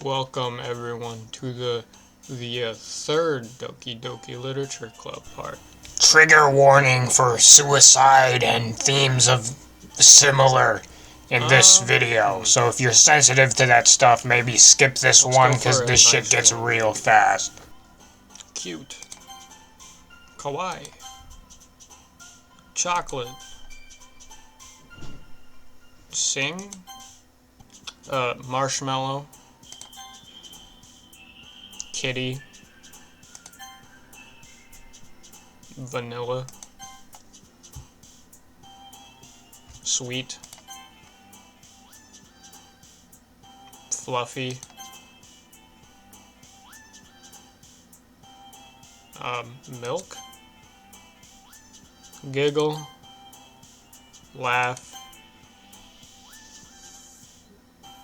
Welcome everyone to the third Doki Literature Club part. Trigger warning for suicide and themes of similar in this video. So if you're sensitive to that stuff, maybe skip this one because this shit gets real fast. Cute. Kawaii. Chocolate. Sing. Marshmallow. Kitty. Vanilla. Sweet. Fluffy. Milk. Giggle. Laugh.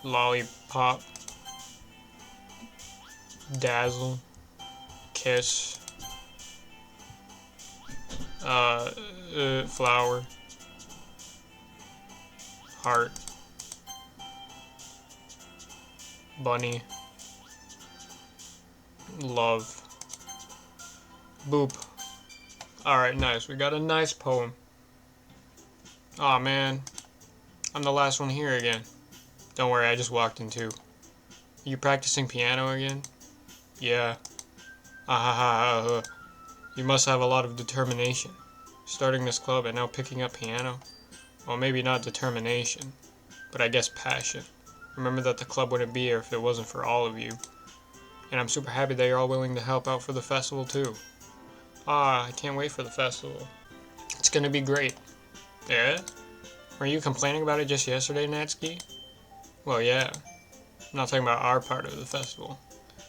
Lollipop. Dazzle. Kiss. Flower. Heart. Bunny. Love. Boop. Alright, nice. We got a nice poem. Aw, man. I'm the last one here again. Don't worry, I just walked in too. You practicing piano again? Yeah. You must have a lot of determination. Starting this club and now picking up piano? Well, maybe not determination, but I guess passion. Remember that the club wouldn't be here if it wasn't for all of you. And I'm super happy that you're all willing to help out for the festival too. I can't wait for the festival. It's gonna be great. Yeah? Were you complaining about it just yesterday, Natsuki? Well, yeah. I'm not talking about our part of the festival.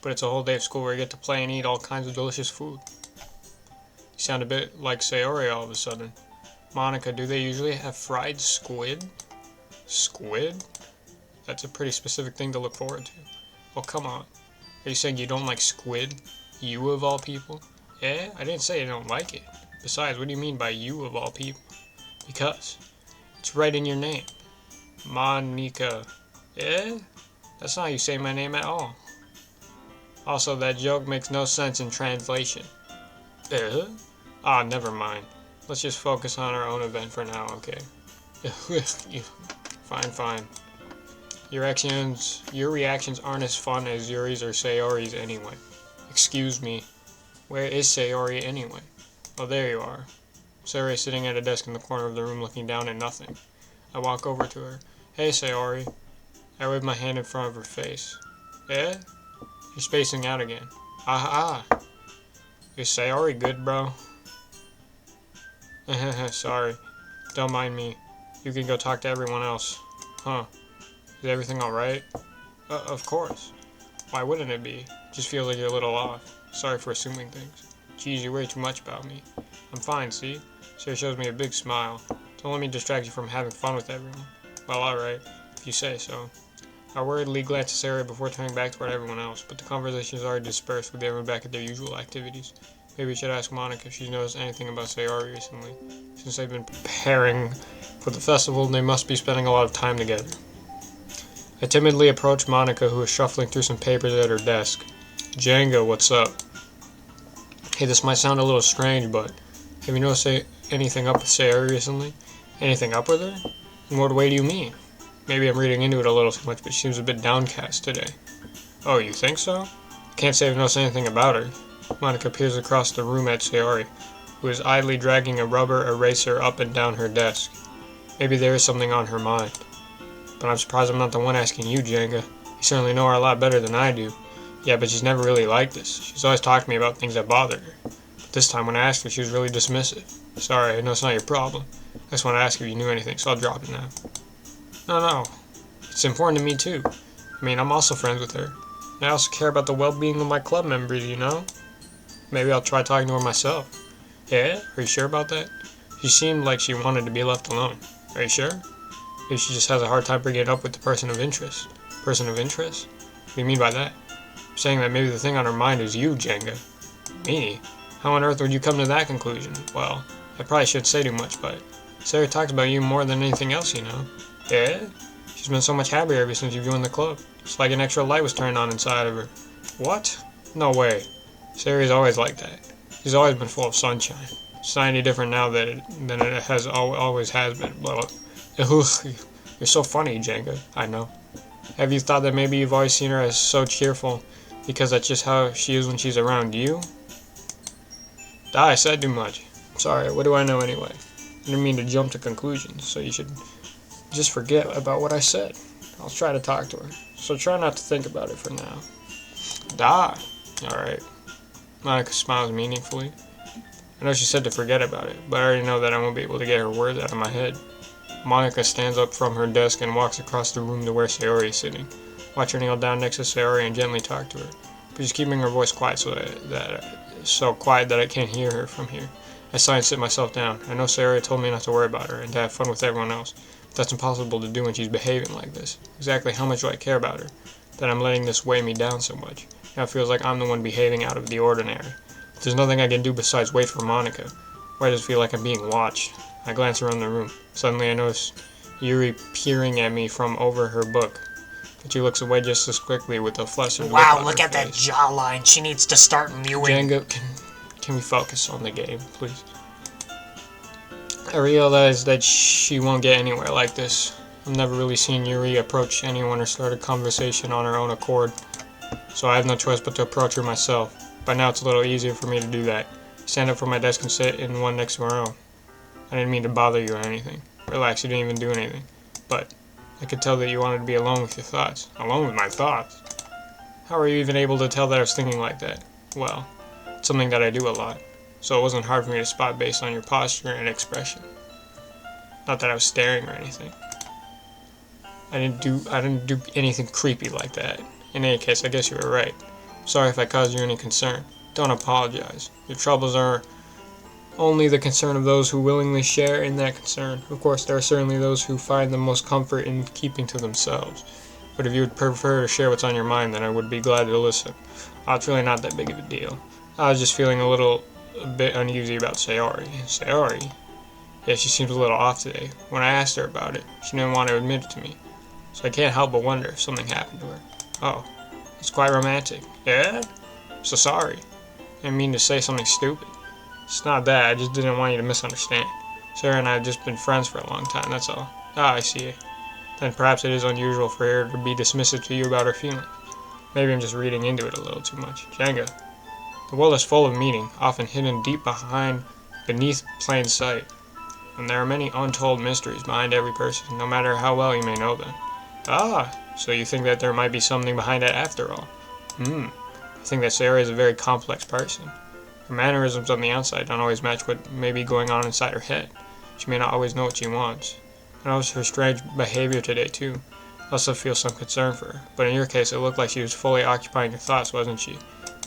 But it's a whole day of school where you get to play and eat all kinds of delicious food. You sound a bit like Sayori all of a sudden. Monica, do they usually have fried squid? Squid? That's a pretty specific thing to look forward to. Well, come on. Are you saying you don't like squid? You of all people? Yeah, I didn't say I don't like it. Besides, what do you mean by you of all people? Because it's right in your name. Monica. Yeah? That's not how you say my name at all. Also, that joke makes no sense in translation. Never mind. Let's just focus on our own event for now, okay? Fine. Your reactions aren't as fun as Yuri's or Sayori's anyway. Excuse me. Where is Sayori anyway? Oh, there you are. Sayori is sitting at a desk in the corner of the room looking down at nothing. I walk over to her. Hey, Sayori. I wave my hand in front of her face. Eh? You're spacing out again. Is Sayori good, bro? Sorry. Don't mind me. You can go talk to everyone else. Huh. Is everything alright? Of course. Why wouldn't it be? Just feels like you're a little off. Sorry for assuming things. Geez, you worry too much about me. I'm fine, see? Sarah shows me a big smile. Don't let me distract you from having fun with everyone. Well, alright. If you say so. I worriedly glance at Sarah before turning back toward everyone else, but the conversation is already dispersed with everyone back at their usual activities. Maybe we should ask Monica if she's noticed anything about Sayori recently. Since they've been preparing for the festival, they must be spending a lot of time together. I timidly approach Monica, who is shuffling through some papers at her desk. Jenga, what's up? Hey, this might sound a little strange, but have you noticed anything up with Sayori recently? Anything up with her? In what way do you mean? Maybe I'm reading into it a little too much, but she seems a bit downcast today. Oh, you think so? I can't say I've noticed anything about her. Monica peers across the room at Sayori, who is idly dragging a rubber eraser up and down her desk. Maybe there is something on her mind. But I'm surprised I'm not the one asking you, Jenga. You certainly know her a lot better than I do. Yeah, but she's never really like this. She's always talked to me about things that bothered her. But this time when I asked her, she was really dismissive. Sorry, I know it's not your problem. I just want to ask if you knew anything, so I'll drop it now. No. It's important to me too. I mean, I'm also friends with her. And I also care about the well-being of my club members, you know? Maybe I'll try talking to her myself. Yeah? Are you sure about that? She seemed like she wanted to be left alone. Are you sure? Maybe she just has a hard time bringing it up with the person of interest. Person of interest? What do you mean by that? I'm saying that maybe the thing on her mind is you, Jenga. Me? How on earth would you come to that conclusion? Well, I probably shouldn't say too much, but Sarah talks about you more than anything else, you know. Yeah? She's been so much happier ever since you joined the club. It's like an extra light was turned on inside of her. What? No way. Sayori's always like that. She's always been full of sunshine. It's not any different now than it has always has been. Well, you're so funny, Jenga. I know. Have you thought that maybe you've always seen her as so cheerful because that's just how she is when she's around you? I said too much. Sorry, what do I know anyway? I didn't mean to jump to conclusions, so you should just forget about what I said. I'll try to talk to her, so try not to think about it for now. Alright. Monica smiles meaningfully. I know she said to forget about it, but I already know that I won't be able to get her words out of my head. Monica stands up from her desk and walks across the room to where Sayori is sitting. Watch her kneel down next to Sayori and gently talk to her, but she's keeping her voice quiet so quiet that I can't hear her from here. I sigh and sit myself down. I know Sayori told me not to worry about her and to have fun with everyone else, but that's impossible to do when she's behaving like this. Exactly how much do I care about her, that I'm letting this weigh me down so much? Now it feels like I'm the one behaving out of the ordinary. There's nothing I can do besides wait for Monica. Why does it feel like I'm being watched? I glance around the room. Suddenly I notice Yuri peering at me from over her book. But she looks away just as quickly with a flustered look on her face. Wow, look at that jawline. She needs to start mewing. Jenga, can we focus on the game, please? I realize that she won't get anywhere like this. I've never really seen Yuri approach anyone or start a conversation on her own accord. So I have no choice but to approach her myself. By now it's a little easier for me to do that. Stand up from my desk and sit in one next to her own. I didn't mean to bother you or anything. Relax, you didn't even do anything. But I could tell that you wanted to be alone with your thoughts. Alone with my thoughts? How are you even able to tell that I was thinking like that? Well, it's something that I do a lot. So it wasn't hard for me to spot based on your posture and expression. Not that I was staring or anything. I didn't do anything creepy like that. In any case, I guess you were right. Sorry if I caused you any concern. Don't apologize. Your troubles are only the concern of those who willingly share in that concern. Of course, there are certainly those who find the most comfort in keeping to themselves. But if you would prefer to share what's on your mind, then I would be glad to listen. Oh, it's really not that big of a deal. I was just feeling a bit uneasy about Sayori. Sayori? Yeah, she seems a little off today. When I asked her about it, she didn't want to admit it to me. So I can't help but wonder if something happened to her. Oh, it's quite romantic. Yeah? So sorry. I didn't mean to say something stupid. It's not that, I just didn't want you to misunderstand. Sarah and I have just been friends for a long time, that's all. Ah, I see. Then perhaps it is unusual for her to be dismissive to you about her feelings. Maybe I'm just reading into it a little too much. Jenga. The world is full of meaning, often hidden deep beneath plain sight. And there are many untold mysteries behind every person, no matter how well you may know them. Ah, so you think that there might be something behind it after all? I think that Sarah is a very complex person. Her mannerisms on the outside don't always match what may be going on inside her head. She may not always know what she wants. I noticed her strange behavior today too. I also feel some concern for her. But in your case, it looked like she was fully occupying your thoughts, wasn't she?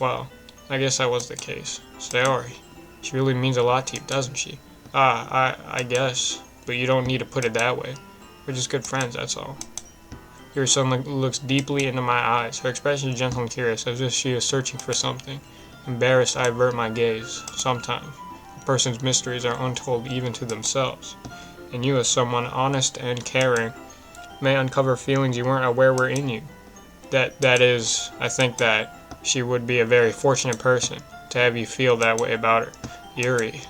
Well, I guess that was the case. Sayori, she really means a lot to you, doesn't she? I guess. But you don't need to put it that way. We're just good friends, that's all. Your son looks deeply into my eyes. Her expression is gentle and curious, as if she is searching for something. Embarrassed, I avert my gaze. Sometimes, a person's mysteries are untold even to themselves. And you, as someone honest and caring, may uncover feelings you weren't aware were in you. That is, I think that she would be a very fortunate person to have you feel that way about her. Yuri,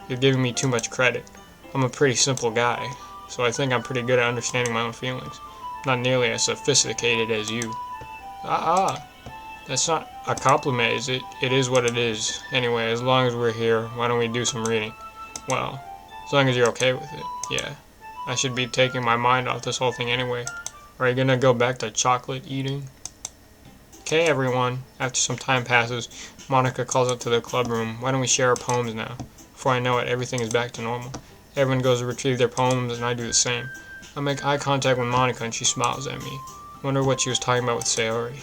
you're giving me too much credit. I'm a pretty simple guy, so I think I'm pretty good at understanding my own feelings. Not nearly as sophisticated as you. That's not a compliment, is it? It is what it is. Anyway, as long as we're here, why don't we do some reading? Well, as long as you're okay with it, yeah. I should be taking my mind off this whole thing anyway. Are you gonna go back to chocolate eating? Okay, everyone. After some time passes, Monica calls up to the club room. Why don't we share our poems now? Before I know it, everything is back to normal. Everyone goes to retrieve their poems, and I do the same. I make eye contact with Monica, and she smiles at me. Wonder what she was talking about with Sayori.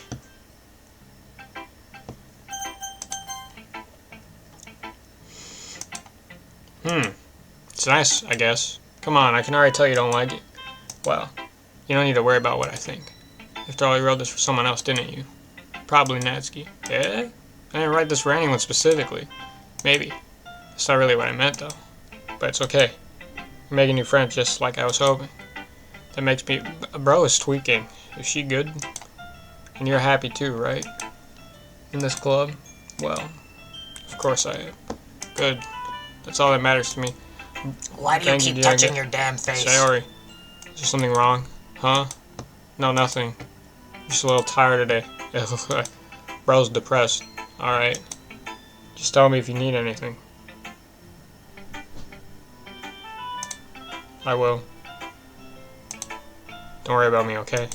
It's nice, I guess. Come on, I can already tell you don't like it. Well, you don't need to worry about what I think. After all, you wrote this for someone else, didn't you? Probably Natsuki. Yeah? I didn't write this for anyone specifically. Maybe. That's not really what I meant, though. But it's okay. You're making new friends just like I was hoping. That makes me... Bro is tweaking. Is she good? And you're happy too, right? In this club? Well, of course I am. Good. That's all that matters to me. Why do you keep touching your damn face? Sayori, is there something wrong? Huh? No, nothing. Just a little tired today. Bro's depressed. Alright. Just tell me if you need anything. I will. Don't worry about me, okay?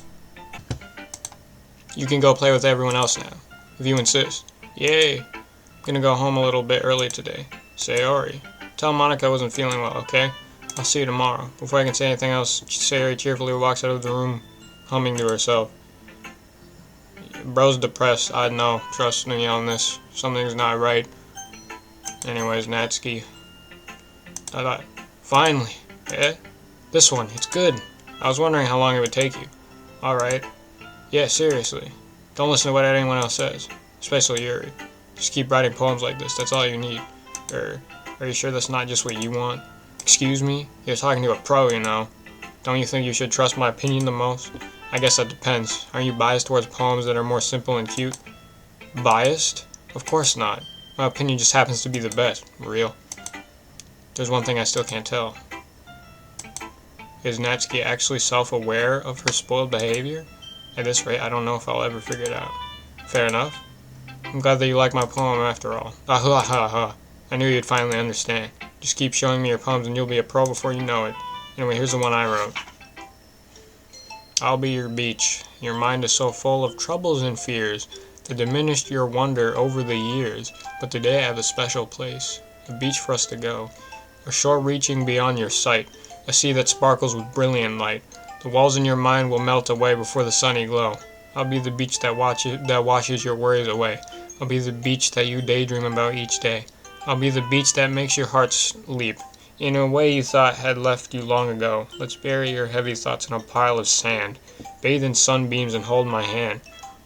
You can go play with everyone else now, if you insist. Yay! I'm gonna go home a little bit early today. Sayori, tell Monica I wasn't feeling well, okay? I'll see you tomorrow. Before I can say anything else, Sayori cheerfully walks out of the room, humming to herself. Bro's depressed, I know. Trust me on this. Something's not right. Anyways, Natsuki. I thought, finally. Eh? This one, it's good. I was wondering how long it would take you. Alright. Yeah, seriously. Don't listen to what anyone else says. Especially Yuri. Just keep writing poems like this, that's all you need. Are you sure that's not just what you want? Excuse me? You're talking to a pro, you know. Don't you think you should trust my opinion the most? I guess that depends. Aren't you biased towards poems that are more simple and cute? Biased? Of course not. My opinion just happens to be the best. Real. There's one thing I still can't tell. Is Natsuki actually self-aware of her spoiled behavior? At this rate, I don't know if I'll ever figure it out. Fair enough. I'm glad that you like my poem after all. I knew you'd finally understand. Just keep showing me your poems and you'll be a pro before you know it. Anyway, here's the one I wrote. I'll be your beach. Your mind is so full of troubles and fears that diminished your wonder over the years. But today I have a special place, a beach for us to go, a shore reaching beyond your sight, a sea that sparkles with brilliant light. The walls in your mind will melt away before the sunny glow. I'll be the beach that washes your worries away. I'll be the beach that you daydream about each day. I'll be the beach that makes your heart leap. In a way you thought had left you long ago. Let's bury your heavy thoughts in a pile of sand. Bathe in sunbeams and hold my hand.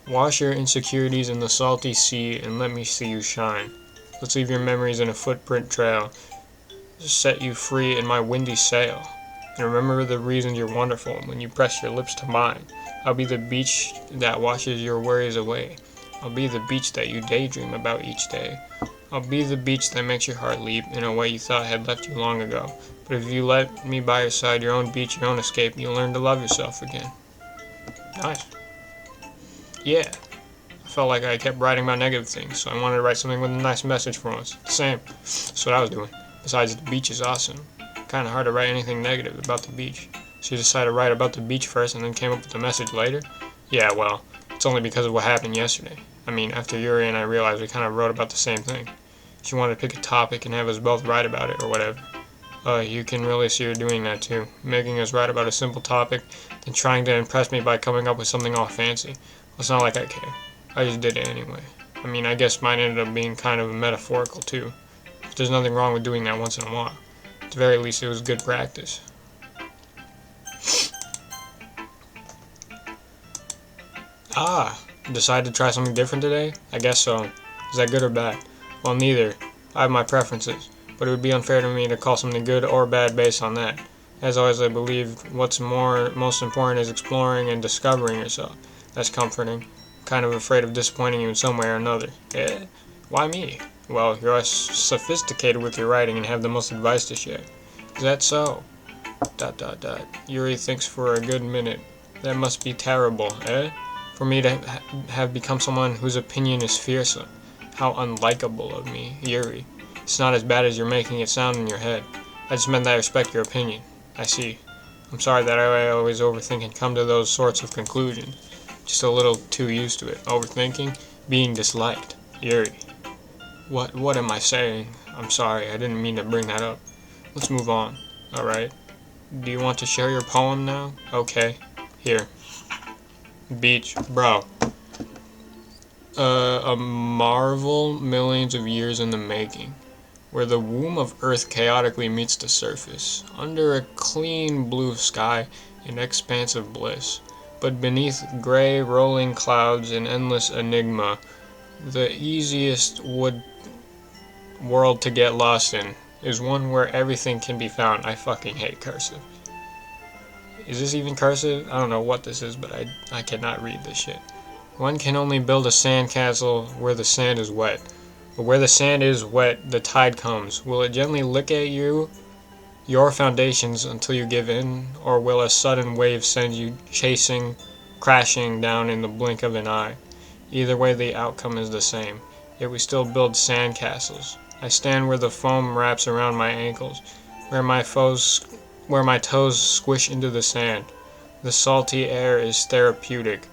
Wash your insecurities in the salty sea and let me see you shine. Let's leave your memories in a footprint trail. Set you free in my windy sail. And remember the reasons you're wonderful when you press your lips to mine. I'll be the beach that washes your worries away. I'll be the beach that you daydream about each day. I'll be the beach that makes your heart leap in a way you thought had left you long ago. But if you let me by your side, your own beach, your own escape, you'll learn to love yourself again. Nice. Yeah. I felt like I kept writing about negative things, so I wanted to write something with a nice message for once. Same. That's what I was doing. Besides, the beach is awesome. Kinda hard to write anything negative about the beach. So you decided to write about the beach first and then came up with the message later? Yeah, well, it's only because of what happened yesterday. I mean, after Yuri and I realized we kind of wrote about the same thing. She wanted to pick a topic and have us both write about it or whatever. You can really see her doing that too. Making us write about a simple topic, then trying to impress me by coming up with something all fancy. Well, it's not like I care. I just did it anyway. I mean, I guess mine ended up being kind of metaphorical too. But there's nothing wrong with doing that once in a while. At the very least, it was good practice. Decided to try something different today? I guess so. Is that good or bad? Well, neither. I have my preferences, but it would be unfair to me to call something good or bad based on that. As always, I believe what's most important is exploring and discovering yourself. That's comforting. I'm kind of afraid of disappointing you in some way or another. Eh? Why me? Well, you're sophisticated with your writing and have the most advice to share. Is that so? ... Yuri thinks for a good minute. That must be terrible, eh? For me to have become someone whose opinion is fearsome. How unlikable of me, Yuri. It's not as bad as you're making it sound in your head. I just meant that I respect your opinion. I see. I'm sorry that I always overthink and come to those sorts of conclusions. Just a little too used to it. Overthinking, being disliked. Yuri. What am I saying? I'm sorry, I didn't mean to bring that up. Let's move on. Alright. Do you want to share your poem now? Okay. Here. Beach. Bro. A marvel millions of years in the making, where the womb of Earth chaotically meets the surface, under a clean blue sky in expansive bliss, but beneath gray rolling clouds and endless enigma, the easiest world to get lost in is one where everything can be found. I fucking hate cursive. Is this even cursive? I don't know what this is, but I cannot read this shit. One can only build a sandcastle where the sand is wet. But where the sand is wet, the tide comes. Will it gently lick at your foundations until you give in, or will a sudden wave send you crashing down in the blink of an eye? Either way, the outcome is the same. Yet we still build sandcastles. I stand where the foam wraps around my ankles, where my toes squish into the sand. The salty air is therapeutic.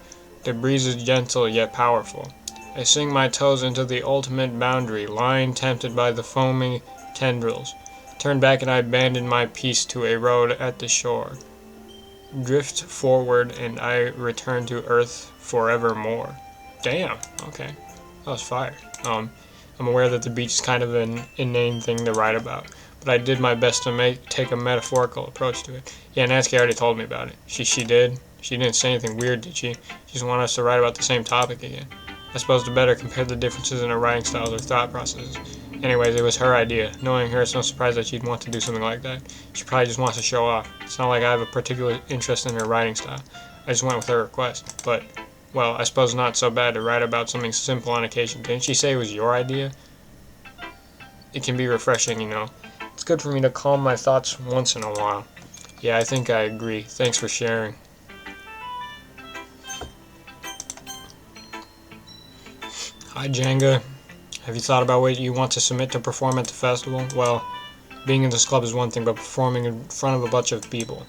The breeze is gentle yet powerful. I sink my toes into the ultimate boundary, lying tempted by the foaming tendrils. Turn back and I abandon my peace to a road at the shore. Drift forward and I return to earth forevermore. Damn, okay. That was fire. I'm aware that the beach is kind of an inane thing to write about, but I did my best to take a metaphorical approach to it. Yeah, Natsuki already told me about it. She did? She didn't say anything weird, did she? She just wanted us to write about the same topic again. I suppose to better compare the differences in our writing styles or thought processes. Anyways, it was her idea. Knowing her, it's no surprise that she'd want to do something like that. She probably just wants to show off. It's not like I have a particular interest in her writing style. I just went with her request. But, well, I suppose not so bad to write about something simple on occasion. Didn't she say it was your idea? It can be refreshing, you know. It's good for me to calm my thoughts once in a while. Yeah, I think I agree. Thanks for sharing. Hi, Jenga. Have you thought about what you want to submit to perform at the festival? Well, being in this club is one thing, but performing in front of a bunch of people.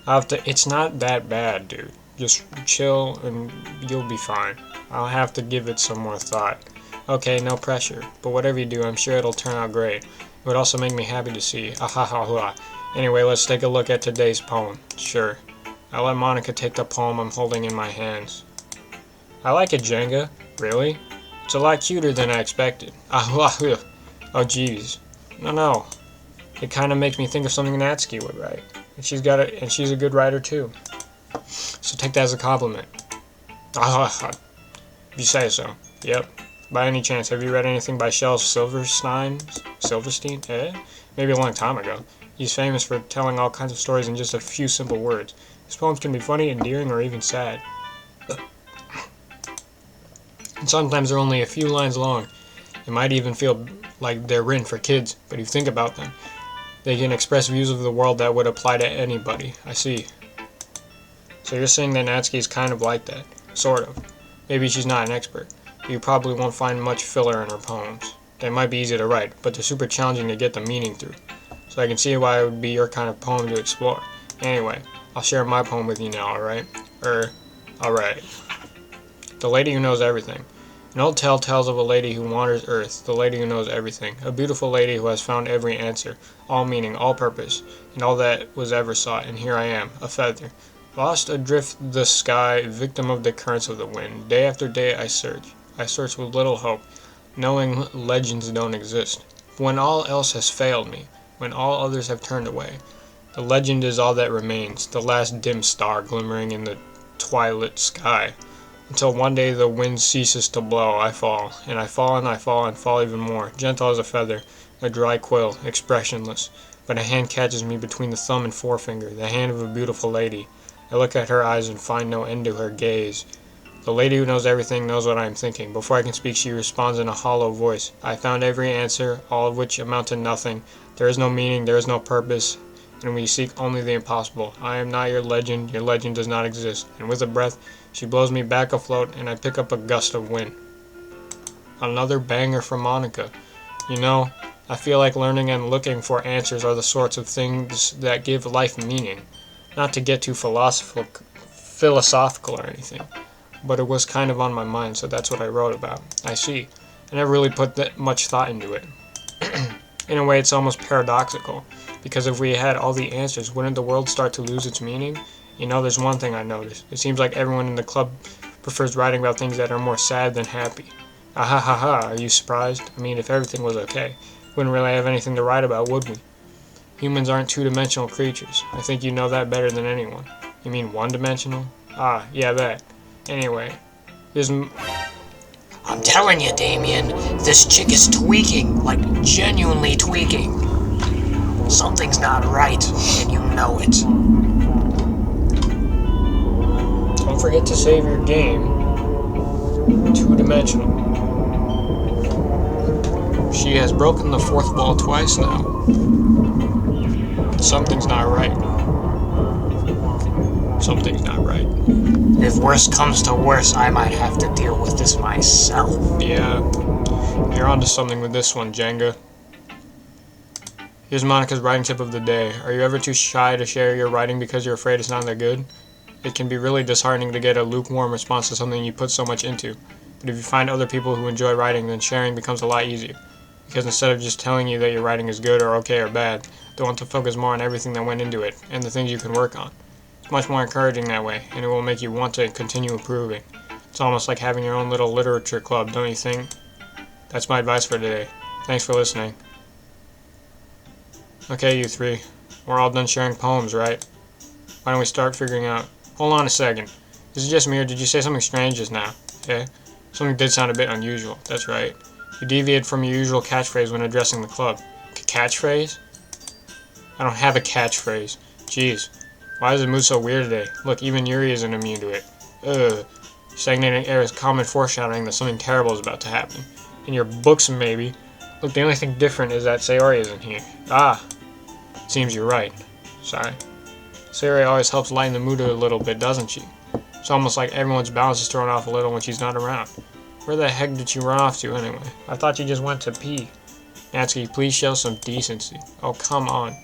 It's not that bad, dude. Just chill and you'll be fine. I'll have to give it some more thought. Okay, no pressure. But whatever you do, I'm sure it'll turn out great. It would also make me happy to see. Ahahaha. Anyway, let's take a look at today's poem. Sure. I'll let Monica take the poem I'm holding in my hands. I like it, Jenga. Really? It's a lot cuter than I expected. Oh, jeez. No. It kind of makes me think of something Natsuki would write. And she's a good writer too. So take that as a compliment. If you say so. Yep. By any chance, have you read anything by Shel Silverstein? Maybe a long time ago. He's famous for telling all kinds of stories in just a few simple words. His poems can be funny, endearing, or even sad. And sometimes they're only a few lines long. It might even feel like they're written for kids, but if you think about them, they can express views of the world that would apply to anybody. I see. So you're saying that Natsuki is kind of like that. Sort of. Maybe she's not an expert. But you probably won't find much filler in her poems. They might be easy to write, but they're super challenging to get the meaning through. So I can see why it would be your kind of poem to explore. Anyway, I'll share my poem with you now, alright? Alright. The Lady Who Knows Everything. An old tale tells of a lady who wanders earth, the lady who knows everything, a beautiful lady who has found every answer, all meaning, all purpose, and all that was ever sought, and here I am, a feather, lost adrift the sky, victim of the currents of the wind. Day after day I search with little hope, knowing legends don't exist. When all else has failed me, when all others have turned away, the legend is all that remains, the last dim star glimmering in the twilit sky. Until one day the wind ceases to blow, I fall, and I fall and I fall and fall even more, gentle as a feather, a dry quill, expressionless. But a hand catches me between the thumb and forefinger, the hand of a beautiful lady. I look at her eyes and find no end to her gaze. The lady who knows everything knows what I am thinking. Before I can speak, she responds in a hollow voice. I found every answer, all of which amount to nothing. There is no meaning, there is no purpose, and we seek only the impossible. I am not your legend does not exist. And with a breath, she blows me back afloat, and I pick up a gust of wind. Another banger from Monica. You know, I feel like learning and looking for answers are the sorts of things that give life meaning. Not to get too philosophical or anything, but it was kind of on my mind, so that's what I wrote about. I see. I never really put that much thought into it. In a way, it's almost paradoxical, because if we had all the answers, wouldn't the world start to lose its meaning? You know, there's one thing I noticed. It seems like everyone in the club prefers writing about things that are more sad than happy. Ahahaha, are you surprised? I mean, if everything was okay, we wouldn't really have anything to write about, would we? Humans aren't two-dimensional creatures. I think you know that better than anyone. You mean one-dimensional? Ah, yeah, that. Anyway, I'm telling you, Damien, this chick is tweaking, like genuinely tweaking. Something's not right, and you know it. Don't forget to save your game. Two-dimensional. She has broken the fourth wall twice now. Something's not right. Something's not right. If worse comes to worse, I might have to deal with this myself. Yeah, you're onto something with this one, Jenga. Here's Monica's writing tip of the day. Are you ever too shy to share your writing because you're afraid it's not that good? It can be really disheartening to get a lukewarm response to something you put so much into. But if you find other people who enjoy writing, then sharing becomes a lot easier. Because instead of just telling you that your writing is good or okay or bad, they want to focus more on everything that went into it and the things you can work on. It's much more encouraging that way, and it will make you want to continue improving. It's almost like having your own little literature club, don't you think? That's my advice for today. Thanks for listening. Okay, you three. We're all done sharing poems, right? Why don't we start figuring out... Hold on a second. Is it just me, or did you say something strange just now? Okay? Something did sound a bit unusual. That's right. You deviated from your usual catchphrase when addressing the club. Catchphrase? I don't have a catchphrase. Jeez. Why does it move so weird today? Look, even Yuri isn't immune to it. Ugh. Stagnating air is common foreshadowing that something terrible is about to happen. In your books, maybe. Look, the only thing different is that Sayori isn't here. Ah. Seems you're right. Sorry. Sayori always helps lighten the mood a little bit, doesn't she? It's almost like everyone's balance is thrown off a little when she's not around. Where the heck did you run off to, anyway? I thought you just went to pee. Natsuki, please show some decency. Oh, come on.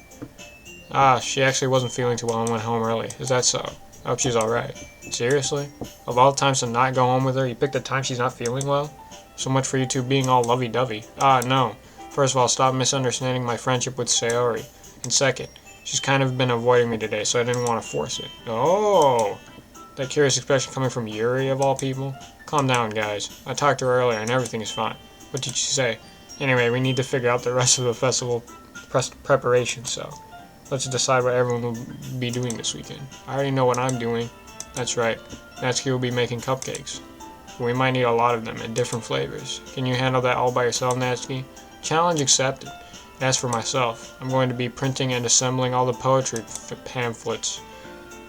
Ah, she actually wasn't feeling too well and went home early. Is that so? I hope she's alright. Seriously? Of all the times to not go home with her, you picked a time she's not feeling well? So much for you two being all lovey-dovey. Ah, no. First of all, stop misunderstanding my friendship with Sayori. And second, she's kind of been avoiding me today, so I didn't want to force it. Oh! That curious expression coming from Yuri, of all people? Calm down, guys. I talked to her earlier and everything is fine. What did she say? Anyway, we need to figure out the rest of the festival preparation, so... Let's decide what everyone will be doing this weekend. I already know what I'm doing. That's right. Natsuki will be making cupcakes. We might need a lot of them in different flavors. Can you handle that all by yourself, Natsuki? Challenge accepted. As for myself, I'm going to be printing and assembling all the poetry pamphlets.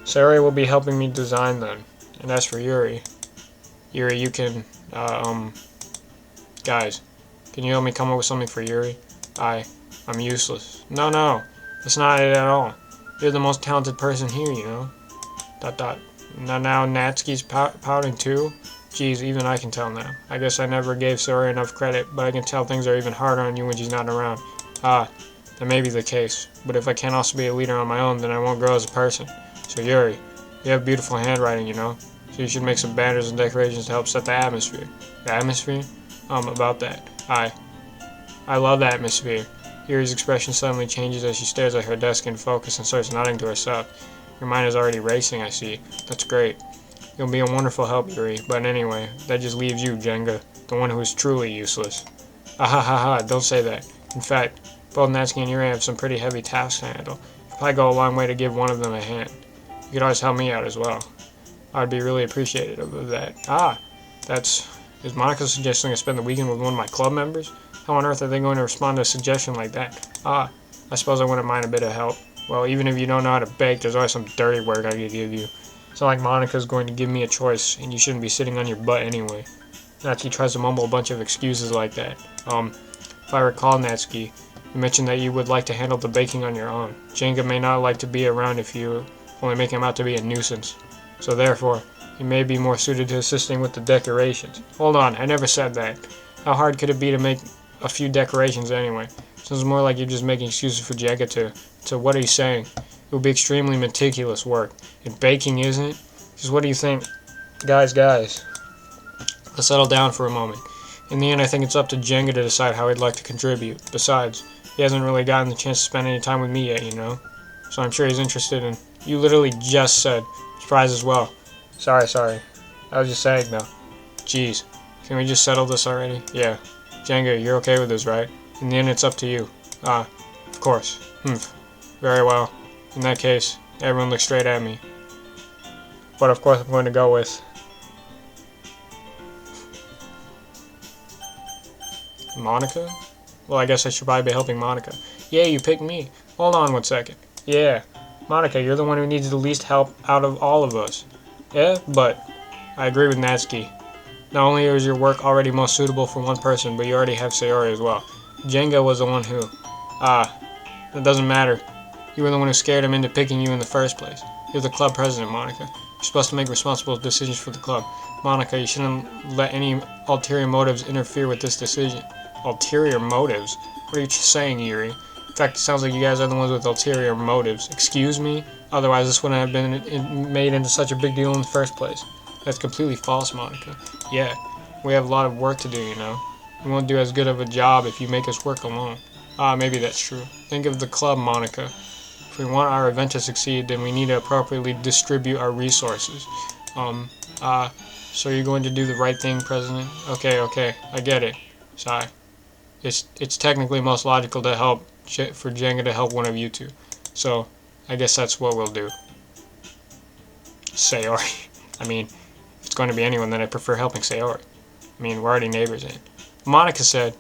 Sayori will be helping me design them. And as for Yuri, you can, guys, can you help me come up with something for Yuri? I'm useless. No, that's not it at all. You're the most talented person here, you know. ... Now Natsuki's pouting too? Geez, even I can tell now. I guess I never gave Sayori enough credit, but I can tell things are even harder on you when she's not around. Ah, that may be the case. But if I can't also be a leader on my own, then I won't grow as a person. So Yuri, you have beautiful handwriting, you know. So you should make some banners and decorations to help set the atmosphere. The atmosphere? About that. I love the atmosphere. Yuri's expression suddenly changes as she stares at her desk in focus and starts nodding to herself. Your mind is already racing, I see. That's great. You'll be a wonderful help, Yuri. But anyway, that just leaves you, Jenga, the one who is truly useless. Ah, don't say that. In fact, both Natsuki and Yuri have some pretty heavy tasks to handle. It'd probably go a long way to give one of them a hand. You could always help me out as well. I'd be really appreciative of that. Is Monica suggesting I spend the weekend with one of my club members? How on earth are they going to respond to a suggestion like that? I suppose I wouldn't mind a bit of help. Well, even if you don't know how to bake, there's always some dirty work I could give you. It's not like Monica's going to give me a choice, and you shouldn't be sitting on your butt anyway. Natsuki tries to mumble a bunch of excuses like that. If I recall, Natsuki, you mentioned that you would like to handle the baking on your own. Jenga may not like to be around if you only make him out to be a nuisance. So therefore, he may be more suited to assisting with the decorations. Hold on, I never said that. How hard could it be to make a few decorations anyway? Sounds more like you're just making excuses for Jenga to what are you saying? It will be extremely meticulous work. And baking isn't? Just what do you think? Guys, let's settle down for a moment. In the end, I think it's up to Jenga to decide how he'd like to contribute. Besides, he hasn't really gotten the chance to spend any time with me yet, you know? So I'm sure he's interested in... You literally just said, surprise as well. Sorry. I was just saying, though. Jeez. Can we just settle this already? Yeah. Jenga, you're okay with this, right? In the end, it's up to you. Of course. Very well. In that case, everyone looks straight at me. But of course I'm going to go with... Monica? Well, I guess I should probably be helping Monica. Yeah, you picked me. Hold on 1 second. Yeah. Monica, you're the one who needs the least help out of all of us. Yeah, but I agree with Natsuki. Not only is your work already most suitable for one person, but you already have Sayori as well. Jenga was the one who... it doesn't matter. You were the one who scared him into picking you in the first place. You're the club president, Monica. You're supposed to make responsible decisions for the club. Monica, you shouldn't let any ulterior motives interfere with this decision. Ulterior motives? What are you saying, Yuri? In fact, it sounds like you guys are the ones with ulterior motives. Excuse me? Otherwise, this wouldn't have been made into such a big deal in the first place. That's completely false, Monica. Yeah, we have a lot of work to do, you know. We won't do as good of a job if you make us work alone. Maybe that's true. Think of the club, Monica. If we want our event to succeed, then we need to appropriately distribute our resources. So you're going to do the right thing, President? Okay, I get it. Sorry. It's technically most logical to for Jenga to help one of you two. So, I guess that's what we'll do. Sayori. I mean, if it's going to be anyone, then I prefer helping Sayori. I mean, we're already neighbors, and Monica said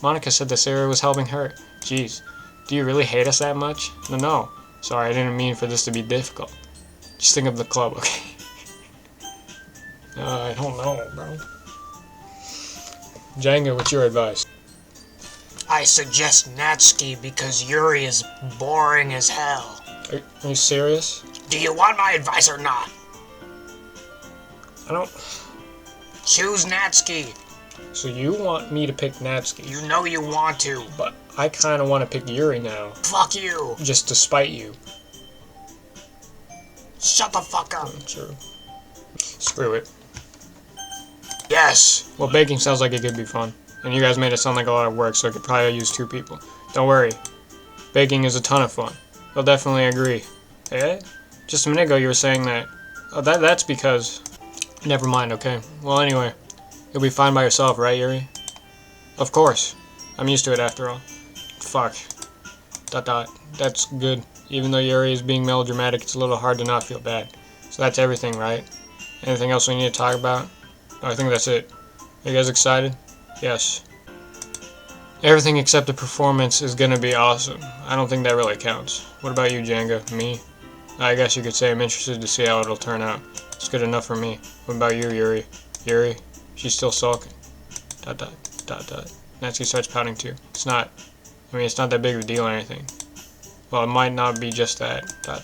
that Sayori was helping her. Jeez, do you really hate us that much? No. Sorry, I didn't mean for this to be difficult. Just think of the club, okay? I don't know, bro. Jenga, what's your advice? I suggest Natsuki because Yuri is boring as hell. Are you serious? Do you want my advice or not? I don't... Choose Natsuki. So you want me to pick Natsuki? You know you want to. But I kind of want to pick Yuri now. Fuck you. Just to spite you. Shut the fuck up. True. Screw it. Yes. Well, baking sounds like it could be fun. And you guys made it sound like a lot of work, so it could probably use 2 people. Don't worry. Baking is a ton of fun. They'll definitely agree. Eh? Just a minute ago you were saying that... Oh, that's because... Never mind, okay. Well, anyway. You'll be fine by yourself, right, Yuri? Of course. I'm used to it after all. Fuck. ... That's good. Even though Yuri is being melodramatic, it's a little hard to not feel bad. So that's everything, right? Anything else we need to talk about? No, I think that's it. Are you guys excited? Yes. Everything except the performance is gonna be awesome. I don't think that really counts. What about you, Jenga? Me? I guess you could say I'm interested to see how it'll turn out. It's good enough for me. What about you, Yuri? Yuri? She's still sulking. ... Natsuki starts pouting too. It's not that big of a deal or anything. Well, it might not be just that. ... I